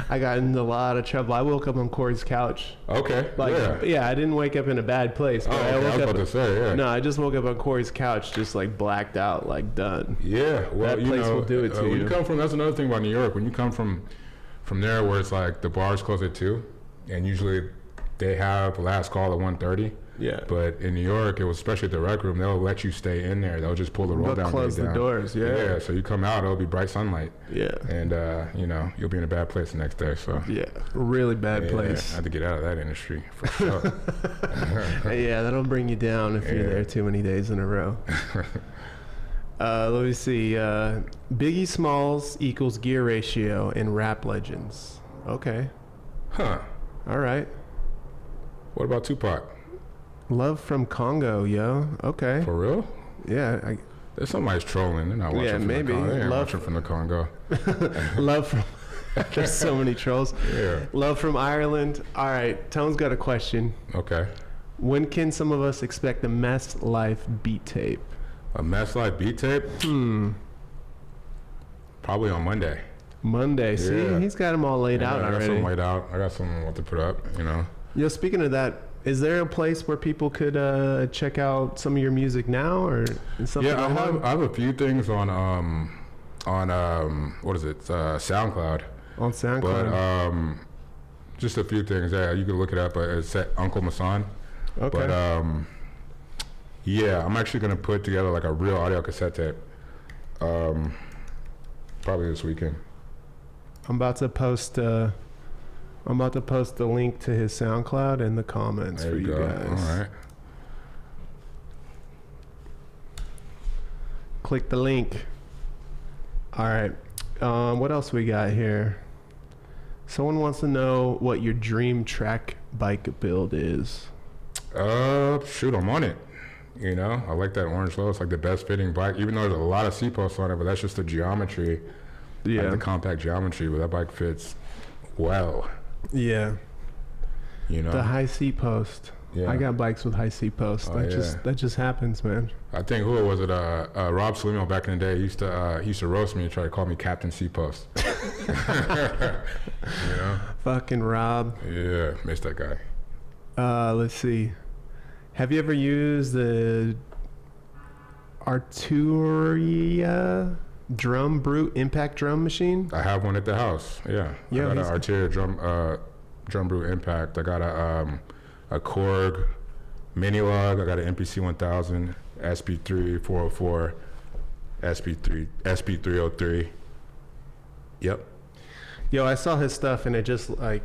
Speaker 1: I got in a lot of trouble. I woke up on Corey's couch.
Speaker 2: Okay.
Speaker 1: Yeah, I didn't wake up in a bad place. But
Speaker 2: I was about to say, yeah.
Speaker 1: No, I just woke up on Corey's couch, just blacked out, done.
Speaker 2: Yeah, well,
Speaker 1: that place will do it to you.
Speaker 2: When you come from, that's another thing about New York. When you come from there, where it's the bars close at 2, and usually they have last call at 1:30.
Speaker 1: Yeah.
Speaker 2: But in New York, it was especially at the rec room. They'll let you stay in there. They'll just pull the roll down.
Speaker 1: Close the doors. Yeah.
Speaker 2: Yeah. So you come out, it'll be bright sunlight.
Speaker 1: Yeah.
Speaker 2: And you'll be in a bad place the next day. So
Speaker 1: yeah, really bad place.
Speaker 2: I had to get out of that industry for sure.
Speaker 1: Yeah, that'll bring you down if you're there too many days in a row. Let me see. Biggie Smalls equals gear ratio in rap legends. Okay.
Speaker 2: Huh.
Speaker 1: All right.
Speaker 2: What about Tupac?
Speaker 1: Love from Congo, yo. Okay.
Speaker 2: For real?
Speaker 1: Yeah.
Speaker 2: There's somebody's trolling. They're not watching from
Speaker 1: maybe.
Speaker 2: the Congo. They ain't watching from the Congo.
Speaker 1: Love from... There's so many trolls.
Speaker 2: Yeah.
Speaker 1: Love from Ireland. All right. Tone's got a question.
Speaker 2: Okay.
Speaker 1: When can some of us expect a Mess Life beat tape?
Speaker 2: A Mess Life beat tape? Probably on Monday.
Speaker 1: Monday. See, he's got them all laid out already.
Speaker 2: I got something laid out. I got something to put up,
Speaker 1: Yo, speaking of that, is there a place where people could check out some of your music now, or something?
Speaker 2: Yeah, I have a few things on what is it? SoundCloud.
Speaker 1: On SoundCloud.
Speaker 2: But just a few things. Yeah, you can look it up. It's at Uncle Massan.
Speaker 1: Okay.
Speaker 2: But yeah, I'm actually gonna put together like a real audio cassette tape. Probably this weekend.
Speaker 1: I'm about to post the link to his SoundCloud in the comments for you guys.
Speaker 2: All right.
Speaker 1: Click the link. All right. What else we got here? Someone wants to know what your dream track bike build is.
Speaker 2: Shoot, I'm on it. I like that orange low. It's like the best fitting bike, even though there's a lot of seat posts on it, but that's just the geometry.
Speaker 1: Yeah.
Speaker 2: Like the compact geometry, but that bike fits well.
Speaker 1: Yeah. The high seat post. Yeah. I got bikes with high seat posts. That just happens, man.
Speaker 2: I think who was it? Rob Salimo back in the day. He used to roast me and try to call me Captain Seat Post.
Speaker 1: Fucking Rob.
Speaker 2: Yeah, missed that guy.
Speaker 1: Let's see. Have you ever used the Arturia drum brute impact drum machine?
Speaker 2: I have one at the house. Yeah. I got an Arturia drum brute impact. I got a Korg mini lug. I got an MPC 1000, SP3 404, SP 303. Yep.
Speaker 1: Yo, I saw his stuff and it just it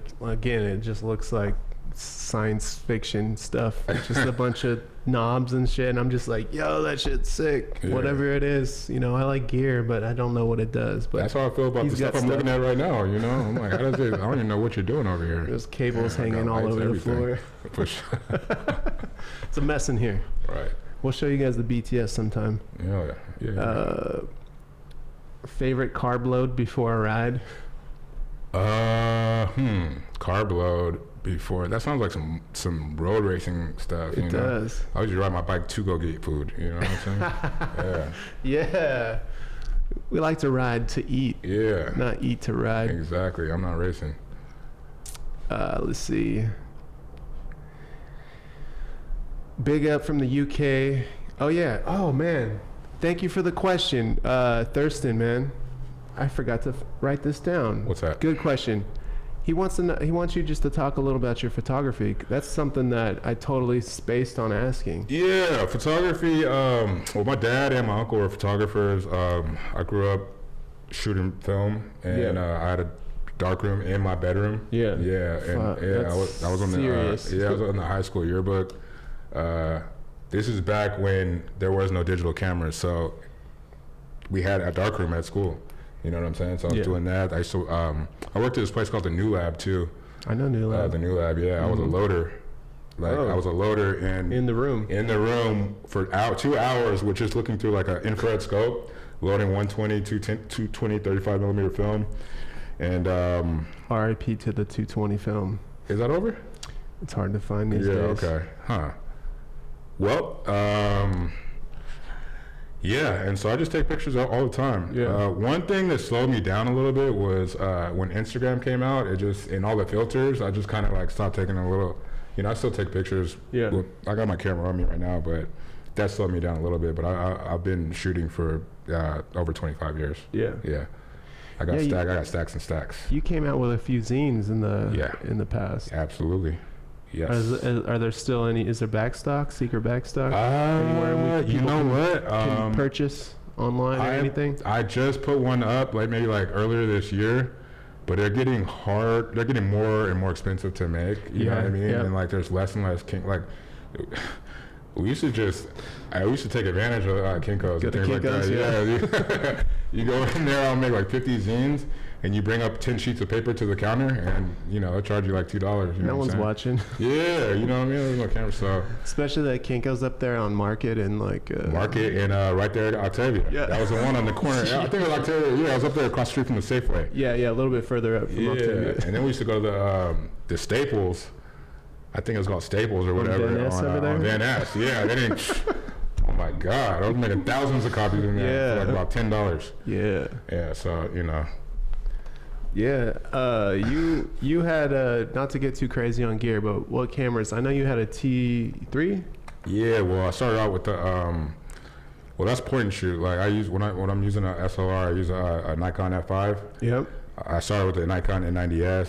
Speaker 1: just looks like science fiction stuff. It's just a bunch of knobs and shit, and I'm just like, yo, that shit's sick. Yeah. Whatever it is, I like gear, but I don't know what it does. But
Speaker 2: that's how I feel about the stuff I'm looking at right now. I'm like, how does it? I don't even know what you're doing over here.
Speaker 1: There's cables hanging all over the floor. It's a mess in here.
Speaker 2: Right.
Speaker 1: We'll show you guys the BTS sometime.
Speaker 2: Yeah.
Speaker 1: Favorite carb load before a ride?
Speaker 2: Carb load before. That sounds like some road racing stuff.
Speaker 1: It does.
Speaker 2: I usually ride my bike to go get food. You know what I'm saying? Yeah.
Speaker 1: Yeah. We like to ride to eat.
Speaker 2: Yeah.
Speaker 1: Not eat to ride.
Speaker 2: Exactly. I'm not racing.
Speaker 1: Let's see. Big up from the UK. Oh yeah. Oh man. Thank you for the question, Thurston. Man, I forgot to write this down.
Speaker 2: What's that?
Speaker 1: Good question. He wants to know, he wants you just to talk a little about your photography. That's something that I totally spaced on asking.
Speaker 2: Yeah, photography. Well, my dad and my uncle were photographers. I grew up shooting film, and I had a darkroom in my bedroom.
Speaker 1: Yeah.
Speaker 2: Yeah, and I was on the I was on the high school yearbook. This is back when there was no digital cameras, so we had a darkroom at school. You know what I'm saying? So I was doing that. I used to, I worked at this place called the New Lab too.
Speaker 1: I know New Lab.
Speaker 2: The New Lab, yeah. Mm-hmm. I was a loader. I was a loader in the room for 2 hours with just looking through like an infrared scope, loading 120, 220, 35 millimeter film. And
Speaker 1: RIP to the 220 film.
Speaker 2: Is that over?
Speaker 1: It's hard to find these days.
Speaker 2: Yeah, okay. Huh. Well, yeah, and so I just take pictures all the time.
Speaker 1: Yeah.
Speaker 2: One thing that slowed me down a little bit was when Instagram came out, it just, in all the filters, I just kind of like stopped taking a little, I still take pictures.
Speaker 1: Yeah.
Speaker 2: I got my camera on me right now, but that slowed me down a little bit. But I've been shooting for over 25 years.
Speaker 1: Yeah.
Speaker 2: Yeah. I got stacks and stacks.
Speaker 1: You came out with a few zines in the past.
Speaker 2: Absolutely. Yes.
Speaker 1: Are there still any? Is there backstock, secret backstock? Anywhere
Speaker 2: You know what?
Speaker 1: Can purchase online or anything?
Speaker 2: I just put one up maybe earlier this year, but they're getting hard. They're getting more and more expensive to make. You know what I mean? Yeah. And there's less and less we used to take advantage of Kinko's and things like that. Yeah. You go in there, I'll make 50 zines, and you bring up 10 sheets of paper to the counter, and they'll charge you $2.
Speaker 1: No one's watching.
Speaker 2: Yeah, you know what I mean? There's no camera, so.
Speaker 1: Especially that Kinko's up there on Market and
Speaker 2: Market and right there at Octavia. Yeah. That was the one on the corner. I think it was Octavia. Yeah, I was up there across the street from the Safeway.
Speaker 1: Yeah, a little bit further up from Octavia.
Speaker 2: And then we used to go to the Staples. I think it was called Staples or whatever. On Van Ness. Yeah, they didn't. Oh my God! I was making thousands of copies in there for about $10.
Speaker 1: Yeah.
Speaker 2: Yeah. So
Speaker 1: Yeah. You had not to get too crazy on gear, but what cameras? I know you had a T3.
Speaker 2: Yeah. Well, I started out with the well, that's point and shoot. I use when I'm using a SLR, I use a Nikon F5.
Speaker 1: Yep.
Speaker 2: I started with the Nikon N90S.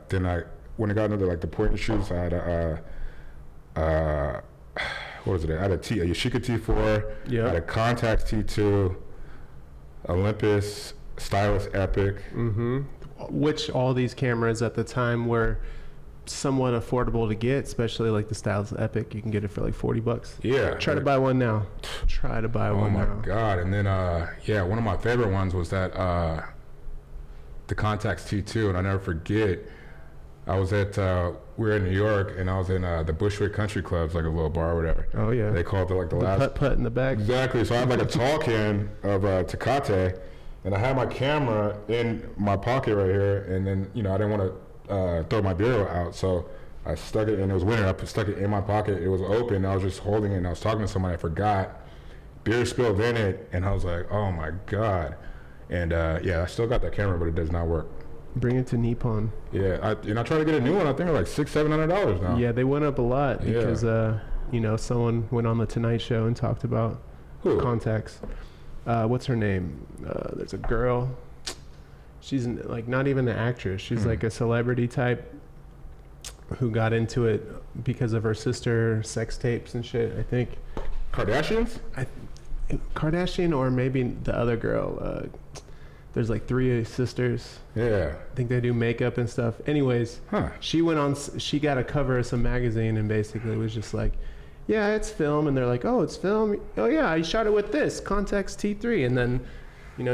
Speaker 2: Then when I got into the point and shoots, I had what was it? I had a Yashica T4. Yeah. I had a Contax T2, Olympus, Stylus Epic.
Speaker 1: Mm-hmm. Which all these cameras at the time were somewhat affordable to get, especially the Stylus Epic. You can get it for $40.
Speaker 2: Yeah.
Speaker 1: Try to buy one now. Try to buy one now.
Speaker 2: Oh my God! And then one of my favorite ones was that the Contax T2, and I never forget. I was we were in New York, and I was in the Bushwick Country Clubs, a little bar or whatever.
Speaker 1: Oh yeah.
Speaker 2: They call it the last
Speaker 1: putt in the back.
Speaker 2: Exactly. So I had a tall can of Tecate, and I had my camera in my pocket right here, and then I didn't want to throw my beer out, so I stuck it, and it was winter. I stuck it in my pocket. It was open. I was just holding it, and I was talking to somebody. I forgot. Beer spilled in it, and I was like, oh my God. And I still got that camera, but it does not work.
Speaker 1: Bring it to Nippon.
Speaker 2: Yeah, I tried to get a new one. I think it's $600-$700 now.
Speaker 1: Yeah, they went up a lot because someone went on the Tonight Show and talked about contacts. What's her name? There's a girl. She's not even an actress. She's a celebrity type who got into it because of her sister sex tapes and shit. I think
Speaker 2: Kardashians.
Speaker 1: Kardashian or maybe the other girl. There's 3 sisters.
Speaker 2: Yeah.
Speaker 1: I think they do makeup and stuff. Anyways, she went on, she got a cover of some magazine and basically was just yeah, it's film. And they're oh, it's film. Oh yeah, I shot it with this Contax T3. And then,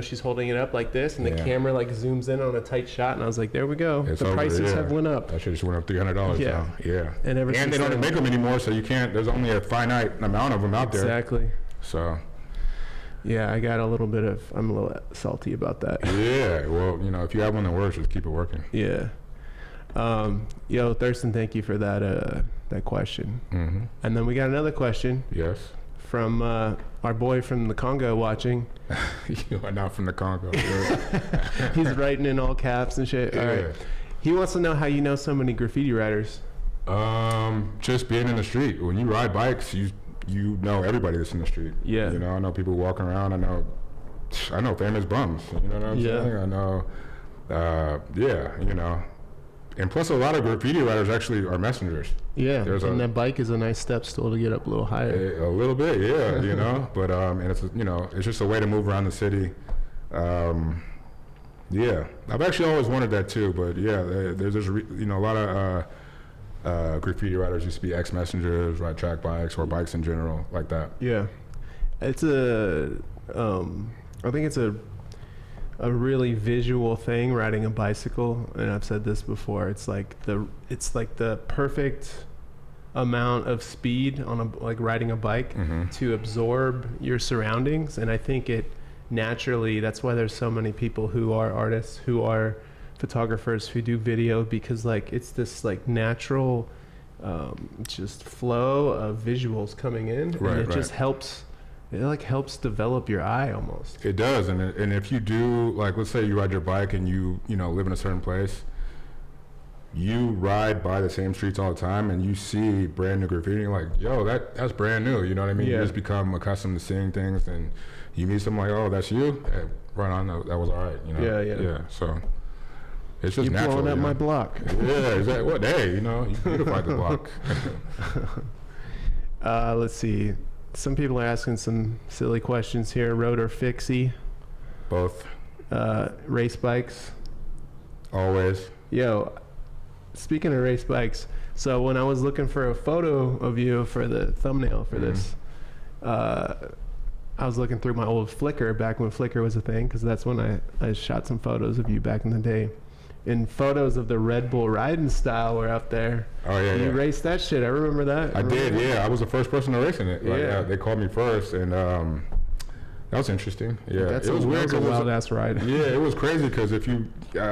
Speaker 1: she's holding it up like this and the camera zooms in on a tight shot. And I was there we go.
Speaker 2: It's
Speaker 1: the prices have went up.
Speaker 2: That shit just went up $300 now. Yeah.
Speaker 1: And
Speaker 2: they don't make them anymore, so you can't, there's only a finite amount of them out there.
Speaker 1: Exactly.
Speaker 2: So.
Speaker 1: Yeah, I'm a little salty about that.
Speaker 2: Yeah, well, if you have one that works, just keep it working.
Speaker 1: Yeah. Thurston, thank you for that question.
Speaker 2: Mm-hmm.
Speaker 1: And then we got another question.
Speaker 2: Yes.
Speaker 1: From our boy from the Congo watching.
Speaker 2: You are not from the Congo.
Speaker 1: He's writing in all caps and shit.
Speaker 2: Yeah.
Speaker 1: All right. He wants to know how you know so many graffiti writers.
Speaker 2: Just being in the street. When you ride bikes, you know everybody that's in the street.
Speaker 1: Yeah.
Speaker 2: I know people walking around. I know famous bums. You know what I'm saying? I know, and plus a lot of graffiti writers actually are messengers.
Speaker 1: Yeah. And that bike is a nice step stool to get up a little higher.
Speaker 2: A little bit, yeah, but and it's it's just a way to move around the city. Yeah, I've actually always wanted that too, but yeah, there's a lot of graffiti writers used to be ex-messengers, ride track bikes or bikes in general, like that.
Speaker 1: Yeah, it's I think it's a really visual thing, riding a bicycle, and I've said this before. It's the perfect amount of speed on riding a bike to absorb your surroundings, and I think it naturally. That's why there's so many people who are artists, who are photographers, who do video, because it's this natural just flow of visuals coming in, and it just helps. It helps develop your eye almost.
Speaker 2: It does, and if you do, let's say you ride your bike and you live in a certain place, you ride by the same streets all the time and you see brand new graffiti, you're yo, that's brand new, you know what I mean? Yeah. You just become accustomed to seeing things, and you meet someone oh, that's you? Hey, right on, that was all right,
Speaker 1: Yeah.
Speaker 2: So It's just
Speaker 1: You're
Speaker 2: natural.
Speaker 1: blowing up my block.
Speaker 2: Yeah, exactly. What? Hey, you beautified the block.
Speaker 1: Let's see. Some people are asking some silly questions here. Road or fixie?
Speaker 2: Both.
Speaker 1: Race bikes?
Speaker 2: Always.
Speaker 1: Yo, speaking of race bikes, so when I was looking for a photo of you for the thumbnail for this, I was looking through my old Flickr back when Flickr was a thing, because that's when I shot some photos of you back in the day. And photos of the Red Bull riding style were up there.
Speaker 2: Oh, yeah,
Speaker 1: You raced that shit. I remember that.
Speaker 2: I did, yeah. I was the first person to race in it. Like,
Speaker 1: Yeah.
Speaker 2: they called me first, and that was interesting. Yeah,
Speaker 1: It was weird. That was a wild ass ride.
Speaker 2: Yeah, it was crazy because I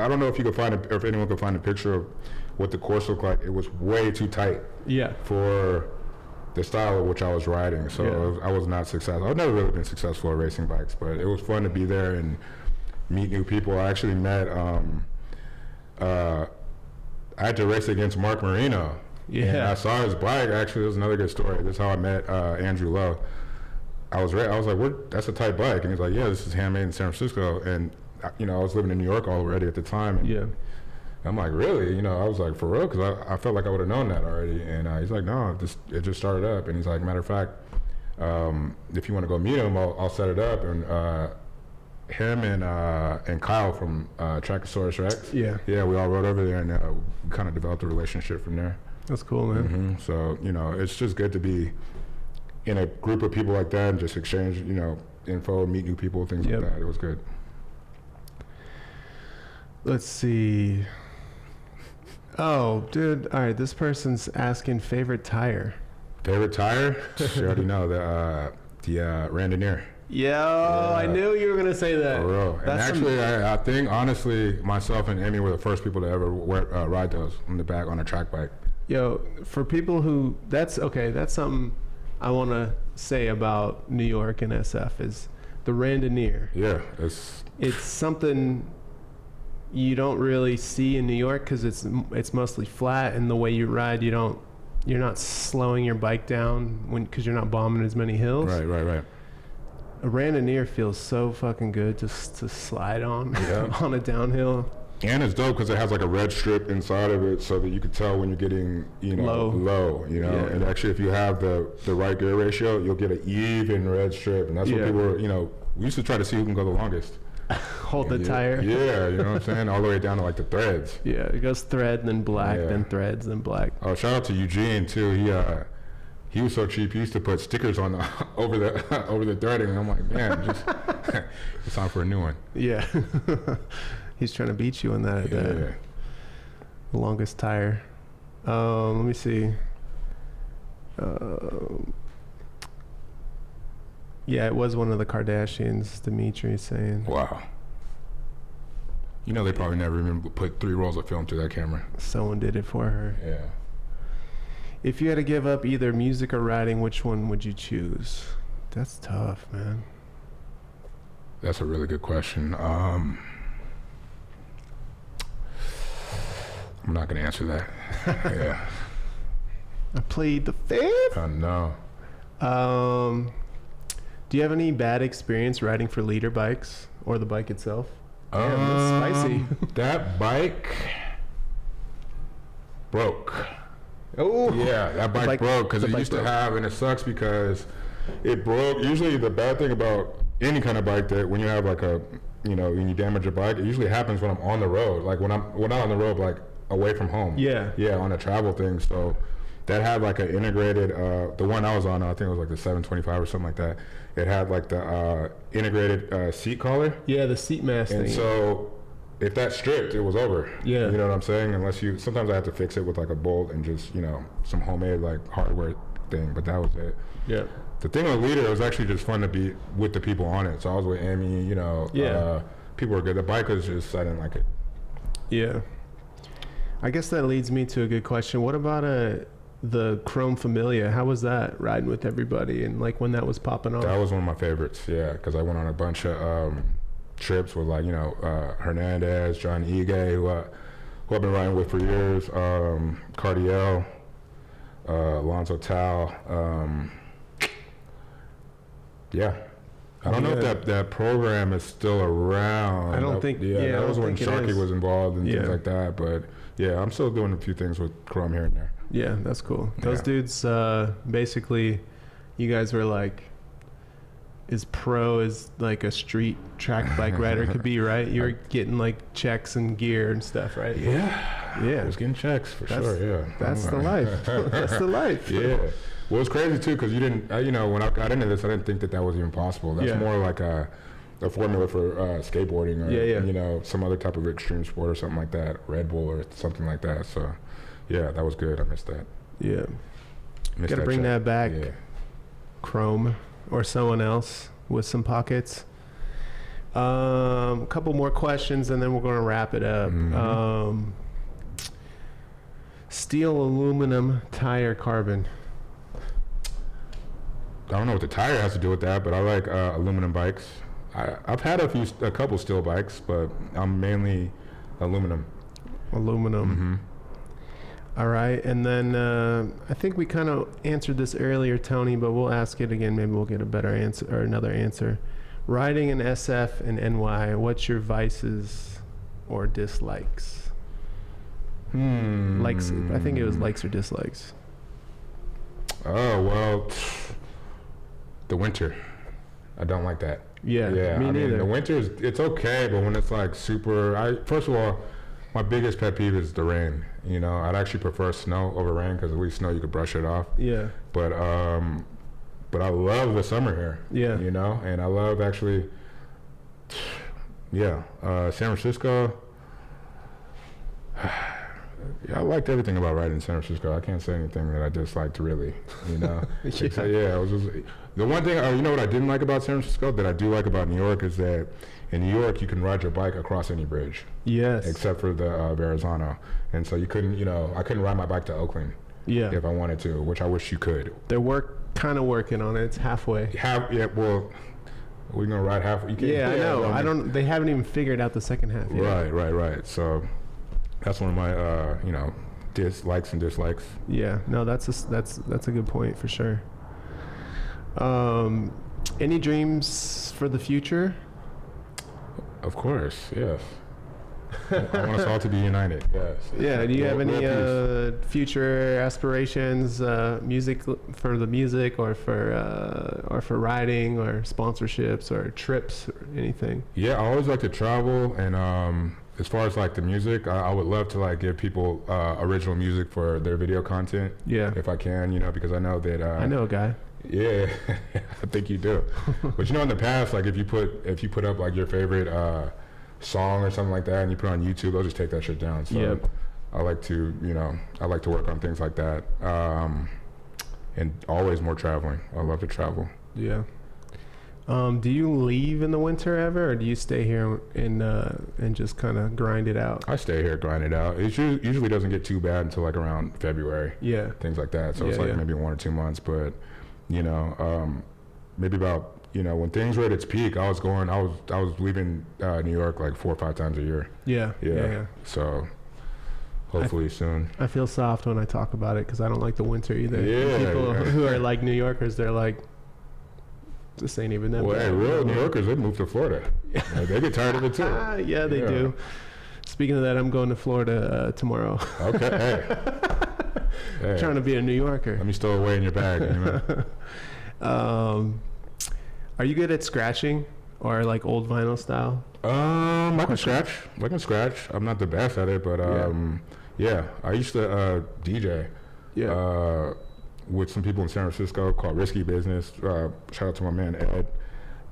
Speaker 2: don't know if you could find if anyone could find a picture of what the course looked like. It was way too tight.
Speaker 1: Yeah.
Speaker 2: For the style of which I was riding, so I was not successful. I've never really been successful at racing bikes, but it was fun to be there and meet new people. I actually met. I had to race against Mark Marino.
Speaker 1: Yeah.
Speaker 2: And I saw his bike. Actually, it was another good story. This is how I met Andrew Lowe. I was like, that's a tight bike. And he's like, yeah, this is handmade in San Francisco. And, I was living in New York already at the time. And
Speaker 1: Yeah.
Speaker 2: I'm like, really? I was like, for real? Because I felt like I would have known that already. And he's like, no, it just started up. And he's like, matter of fact, if you want to go meet him, I'll set it up. And him and Kyle from Trackosaurus Rex.
Speaker 1: Yeah.
Speaker 2: Yeah, we all rode over there, and we kind of developed a relationship from there.
Speaker 1: That's cool, man.
Speaker 2: So, it's just good to be in a group of people like that and just exchange, info, meet new people, things like that. It was good.
Speaker 1: Let's see. Oh, dude. All right, this person's asking favorite tire.
Speaker 2: Favorite tire? You already know, the Randonneur.
Speaker 1: Yo, I knew you were gonna say that.
Speaker 2: For real. And actually, I think, honestly, myself and Emmy were the first people to ever ride those on the back on a track bike.
Speaker 1: Yo, for people who, that's something I want to say about New York and SF is the Randonneur.
Speaker 2: Yeah,
Speaker 1: it's something you don't really see in New York because it's mostly flat, and the way you ride, you're not slowing your bike down because you're not bombing as many hills.
Speaker 2: Right.
Speaker 1: A Randonneur feels so fucking good to slide on on a downhill.
Speaker 2: And it's dope because it has like a red strip inside of it, so that you can tell when you're getting low. Yeah. And actually, if you have the right gear ratio, you'll get an even red strip, and that's what people were. We used to try to see who can go the longest.
Speaker 1: Hold the tire.
Speaker 2: Yeah, you know what I'm saying? All the way down to like the threads.
Speaker 1: Yeah, it goes thread, then black, then threads, then black.
Speaker 2: Oh, shout out to Eugene too. He was so cheap. He used to put stickers on over the threading, and I'm like, man, it's time for a new one. Yeah.
Speaker 1: He's trying to beat you on that. The longest tire. Let me see. Yeah, it was one of the Kardashians, Dimitri's saying.
Speaker 2: Wow. They probably never even put 3 rolls of film through that camera.
Speaker 1: Someone did it for her.
Speaker 2: Yeah.
Speaker 1: If you had to give up either music or riding, which one would you choose? That's tough, man.
Speaker 2: That's a really good question. I'm not going to answer that. Yeah.
Speaker 1: I plead the fifth.
Speaker 2: I know.
Speaker 1: Do you have any bad experience riding for leader bikes or the bike itself? That's spicy.
Speaker 2: That bike broke.
Speaker 1: Oh.
Speaker 2: Yeah, that bike broke because it used to have, and it sucks because it broke. Usually the bad thing about any kind of bike that when you have like when you damage a bike, it usually happens when I'm on the road. Like when I'm not on the road, like away from home. Yeah, on a travel thing. So that had like an integrated, the one I was on, I think it was like the 725 or something like that. It had like the integrated seat collar.
Speaker 1: Yeah, the seat mast thing.
Speaker 2: And so if that stripped, it was over. Yeah. You know what I'm saying? Sometimes I have to fix it with like a bolt and just, some homemade like hardware thing, but that was it. Yeah. The thing with Leader, it was actually just fun to be with the people on it. So I was with Amy, people were good. The bike was just, I didn't like it.
Speaker 1: Yeah. I guess that leads me to a good question. What about the Chrome Familia? How was that riding with everybody and like when that was popping off?
Speaker 2: That was one of my favorites, yeah, because I went on a bunch of trips with like, Hernandez, John Ige, who I've been riding with for years, Cardiel, Alonzo Tal, I don't know if that program is still around.
Speaker 1: I don't think. Yeah,
Speaker 2: that was when
Speaker 1: think
Speaker 2: Sharky was involved and things like that. But yeah, I'm still doing a few things with Chrome here and there.
Speaker 1: Yeah, that's cool. Those dudes, basically, you guys were like, as pro as like a street track bike rider could be, right? You were getting like checks and gear and stuff, right?
Speaker 2: Yeah, I was getting checks for sure. Yeah,
Speaker 1: that's the life. That's the life.
Speaker 2: Yeah. Well, it's crazy too because you didn't, when I got into this, I didn't think that was even possible. That's more like a formula for skateboarding or some other type of extreme sport or something like that, Red Bull or something like that. So, yeah, that was good. I missed that.
Speaker 1: Yeah, gotta bring that back. Yeah. Chrome or someone else with some pockets. A couple more questions and then we're going to wrap it up. Mm-hmm. Steel, aluminum, tire, carbon.
Speaker 2: I don't know what the tire has to do with that, but I like aluminum bikes. I've had a couple steel bikes, but I'm mainly aluminum.
Speaker 1: Mm-hmm. All right, and then I think we kind of answered this earlier, Tony, but we'll ask it again. Maybe we'll get a better answer or another answer. Riding in SF and NY, what's your vices or dislikes? Likes. I think it was likes or dislikes.
Speaker 2: Oh, well, the winter. I don't like that.
Speaker 1: Yeah, me neither.
Speaker 2: The winter it's okay, but when it's like super, first of all, my biggest pet peeve is the rain. I'd actually prefer snow over rain because at least snow you could brush it off.
Speaker 1: Yeah.
Speaker 2: But I love the summer here.
Speaker 1: Yeah.
Speaker 2: And I love actually, San Francisco. Yeah, I liked everything about riding in San Francisco. I can't say anything that I disliked really, it was just, the one thing, what I didn't like about San Francisco that I do like about New York is that in New York you can ride your bike across any bridge.
Speaker 1: Yes.
Speaker 2: Except for the Verrazano. And so you couldn't, I couldn't ride my bike to Oakland. Yeah. If I wanted to, which I wish you could.
Speaker 1: They're kind of working on it. It's halfway.
Speaker 2: Well, we're gonna ride halfway.
Speaker 1: I know. They haven't even figured out the second half yet.
Speaker 2: Right. So that's one of my likes and dislikes.
Speaker 1: Yeah, no, that's a good point for sure. Any dreams for the future?
Speaker 2: Of course, yes. I want us all to be united. Yes.
Speaker 1: Yeah. Do you have any future aspirations, music for the music, or for riding, or sponsorships, or trips, or anything?
Speaker 2: Yeah, I always like to travel, and as far as like the music, I would love to like give people original music for their video content. Yeah. If I can, because I know that.
Speaker 1: I know a guy.
Speaker 2: Yeah, I think you do. But in the past, like if you put up like your favorite song or something like that, and you put it on YouTube, they'll just take that shit down. So I like to, work on things like that, and always more traveling. I love to travel.
Speaker 1: Yeah. Do you leave in the winter ever, or do you stay here and just kind of grind it out?
Speaker 2: I stay here, grind it out. It usually doesn't get too bad until like around February. Yeah. Things like that. So it's like maybe 1 or 2 months, but maybe about when things were at its peak, I was leaving New York like 4 or 5 times a year. Yeah. So hopefully soon.
Speaker 1: I feel soft when I talk about it because I don't like the winter either. Yeah. People who are like New Yorkers, they're like, this ain't even that bad.
Speaker 2: Well, hey, real New Yorkers, they move to Florida. They get tired of it too.
Speaker 1: Yeah, they do. Speaking of that, I'm going to Florida tomorrow.
Speaker 2: Okay. Hey.
Speaker 1: Trying to be a New Yorker.
Speaker 2: Let me stow away in your bag.
Speaker 1: Are you good at scratching or like old vinyl style?
Speaker 2: I can scratch. I'm not the best at it, but I used to DJ. Yeah. With some people in San Francisco called Risky Business. Shout out to my man Ed.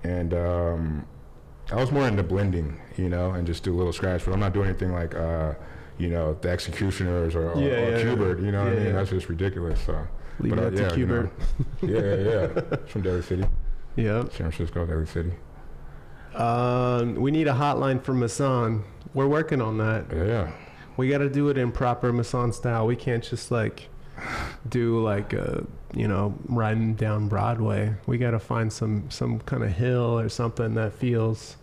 Speaker 2: And I was more into blending, and just do a little scratch. But I'm not doing anything like, the Executioners or Qbert. You know what I mean? That's just ridiculous. So,
Speaker 1: leave that to Qbert.
Speaker 2: Yeah. From Daly City.
Speaker 1: Yeah.
Speaker 2: San Francisco, Daly City.
Speaker 1: We need a hotline for Massan. We're working on that.
Speaker 2: Yeah.
Speaker 1: We got to do it in proper Massan style. We can't just like do like riding down Broadway. We got to find some kind of hill or something that feels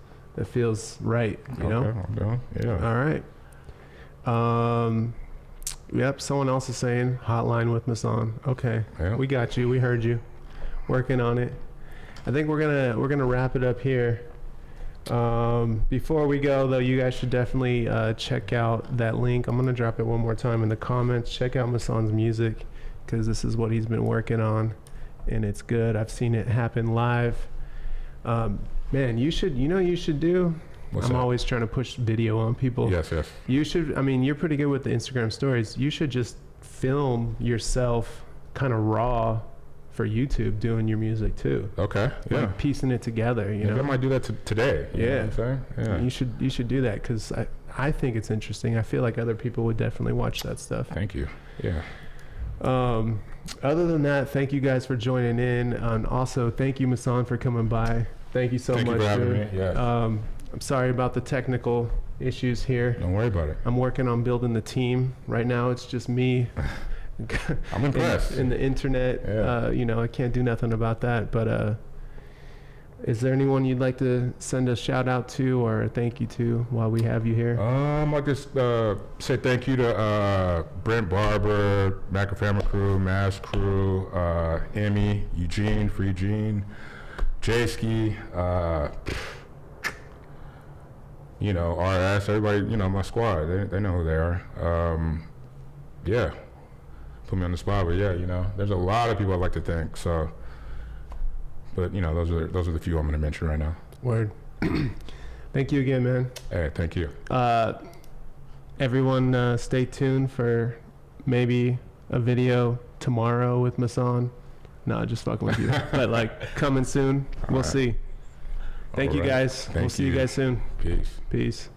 Speaker 1: right. You know.
Speaker 2: Okay, I'm down. Yeah.
Speaker 1: All right. Yep. Someone else is saying hotline with Massan. Okay. Yeah. We got you. We heard you. Working on it. I think we're gonna wrap it up here. Before we go though, you guys should definitely check out that link. I'm gonna drop it one more time in the comments. Check out Massan's music, because this is what he's been working on, and it's good. I've seen it happen live. Man, you should do.
Speaker 2: What's
Speaker 1: I'm
Speaker 2: that?
Speaker 1: always trying to push video on people.
Speaker 2: Yes.
Speaker 1: You should. I mean, you're pretty good with the Instagram stories. You should just film yourself, kind of raw, for YouTube, doing your music too.
Speaker 2: Okay. Yeah.
Speaker 1: Like piecing it together. You know.
Speaker 2: I might do that today. You know what I'm saying? Yeah.
Speaker 1: You should do that, because I think it's interesting. I feel like other people would definitely watch that stuff.
Speaker 2: Thank you. Yeah.
Speaker 1: Other than that, thank you guys for joining in, and also thank you, Massan, for coming by. Thank you so much.
Speaker 2: Thank you for having
Speaker 1: dude.
Speaker 2: me. Yeah.
Speaker 1: I'm sorry about the technical issues here.
Speaker 2: Don't worry about it.
Speaker 1: I'm working on building the team. Right now, it's just me.
Speaker 2: I'm impressed.
Speaker 1: In the internet,
Speaker 2: Yeah.
Speaker 1: I can't do nothing about that. But is there anyone you'd like to send a shout out to or a thank you to while we have you here?
Speaker 2: I just say thank you to Brent Barber, Macaframa crew, Mass crew, Emmy, Eugene, J-Ski, RS, everybody, my squad, they know who they are. Yeah, put me on the spot, but yeah, there's a lot of people I'd like to thank, so, but those are the few I'm going to mention right now.
Speaker 1: Word. Thank you again, man.
Speaker 2: Hey, thank you.
Speaker 1: Everyone stay tuned for maybe a video tomorrow with Massan. No, just fucking with you. But coming soon. We'll see. Thank you guys. We'll see you guys soon.
Speaker 2: Peace.
Speaker 1: Peace.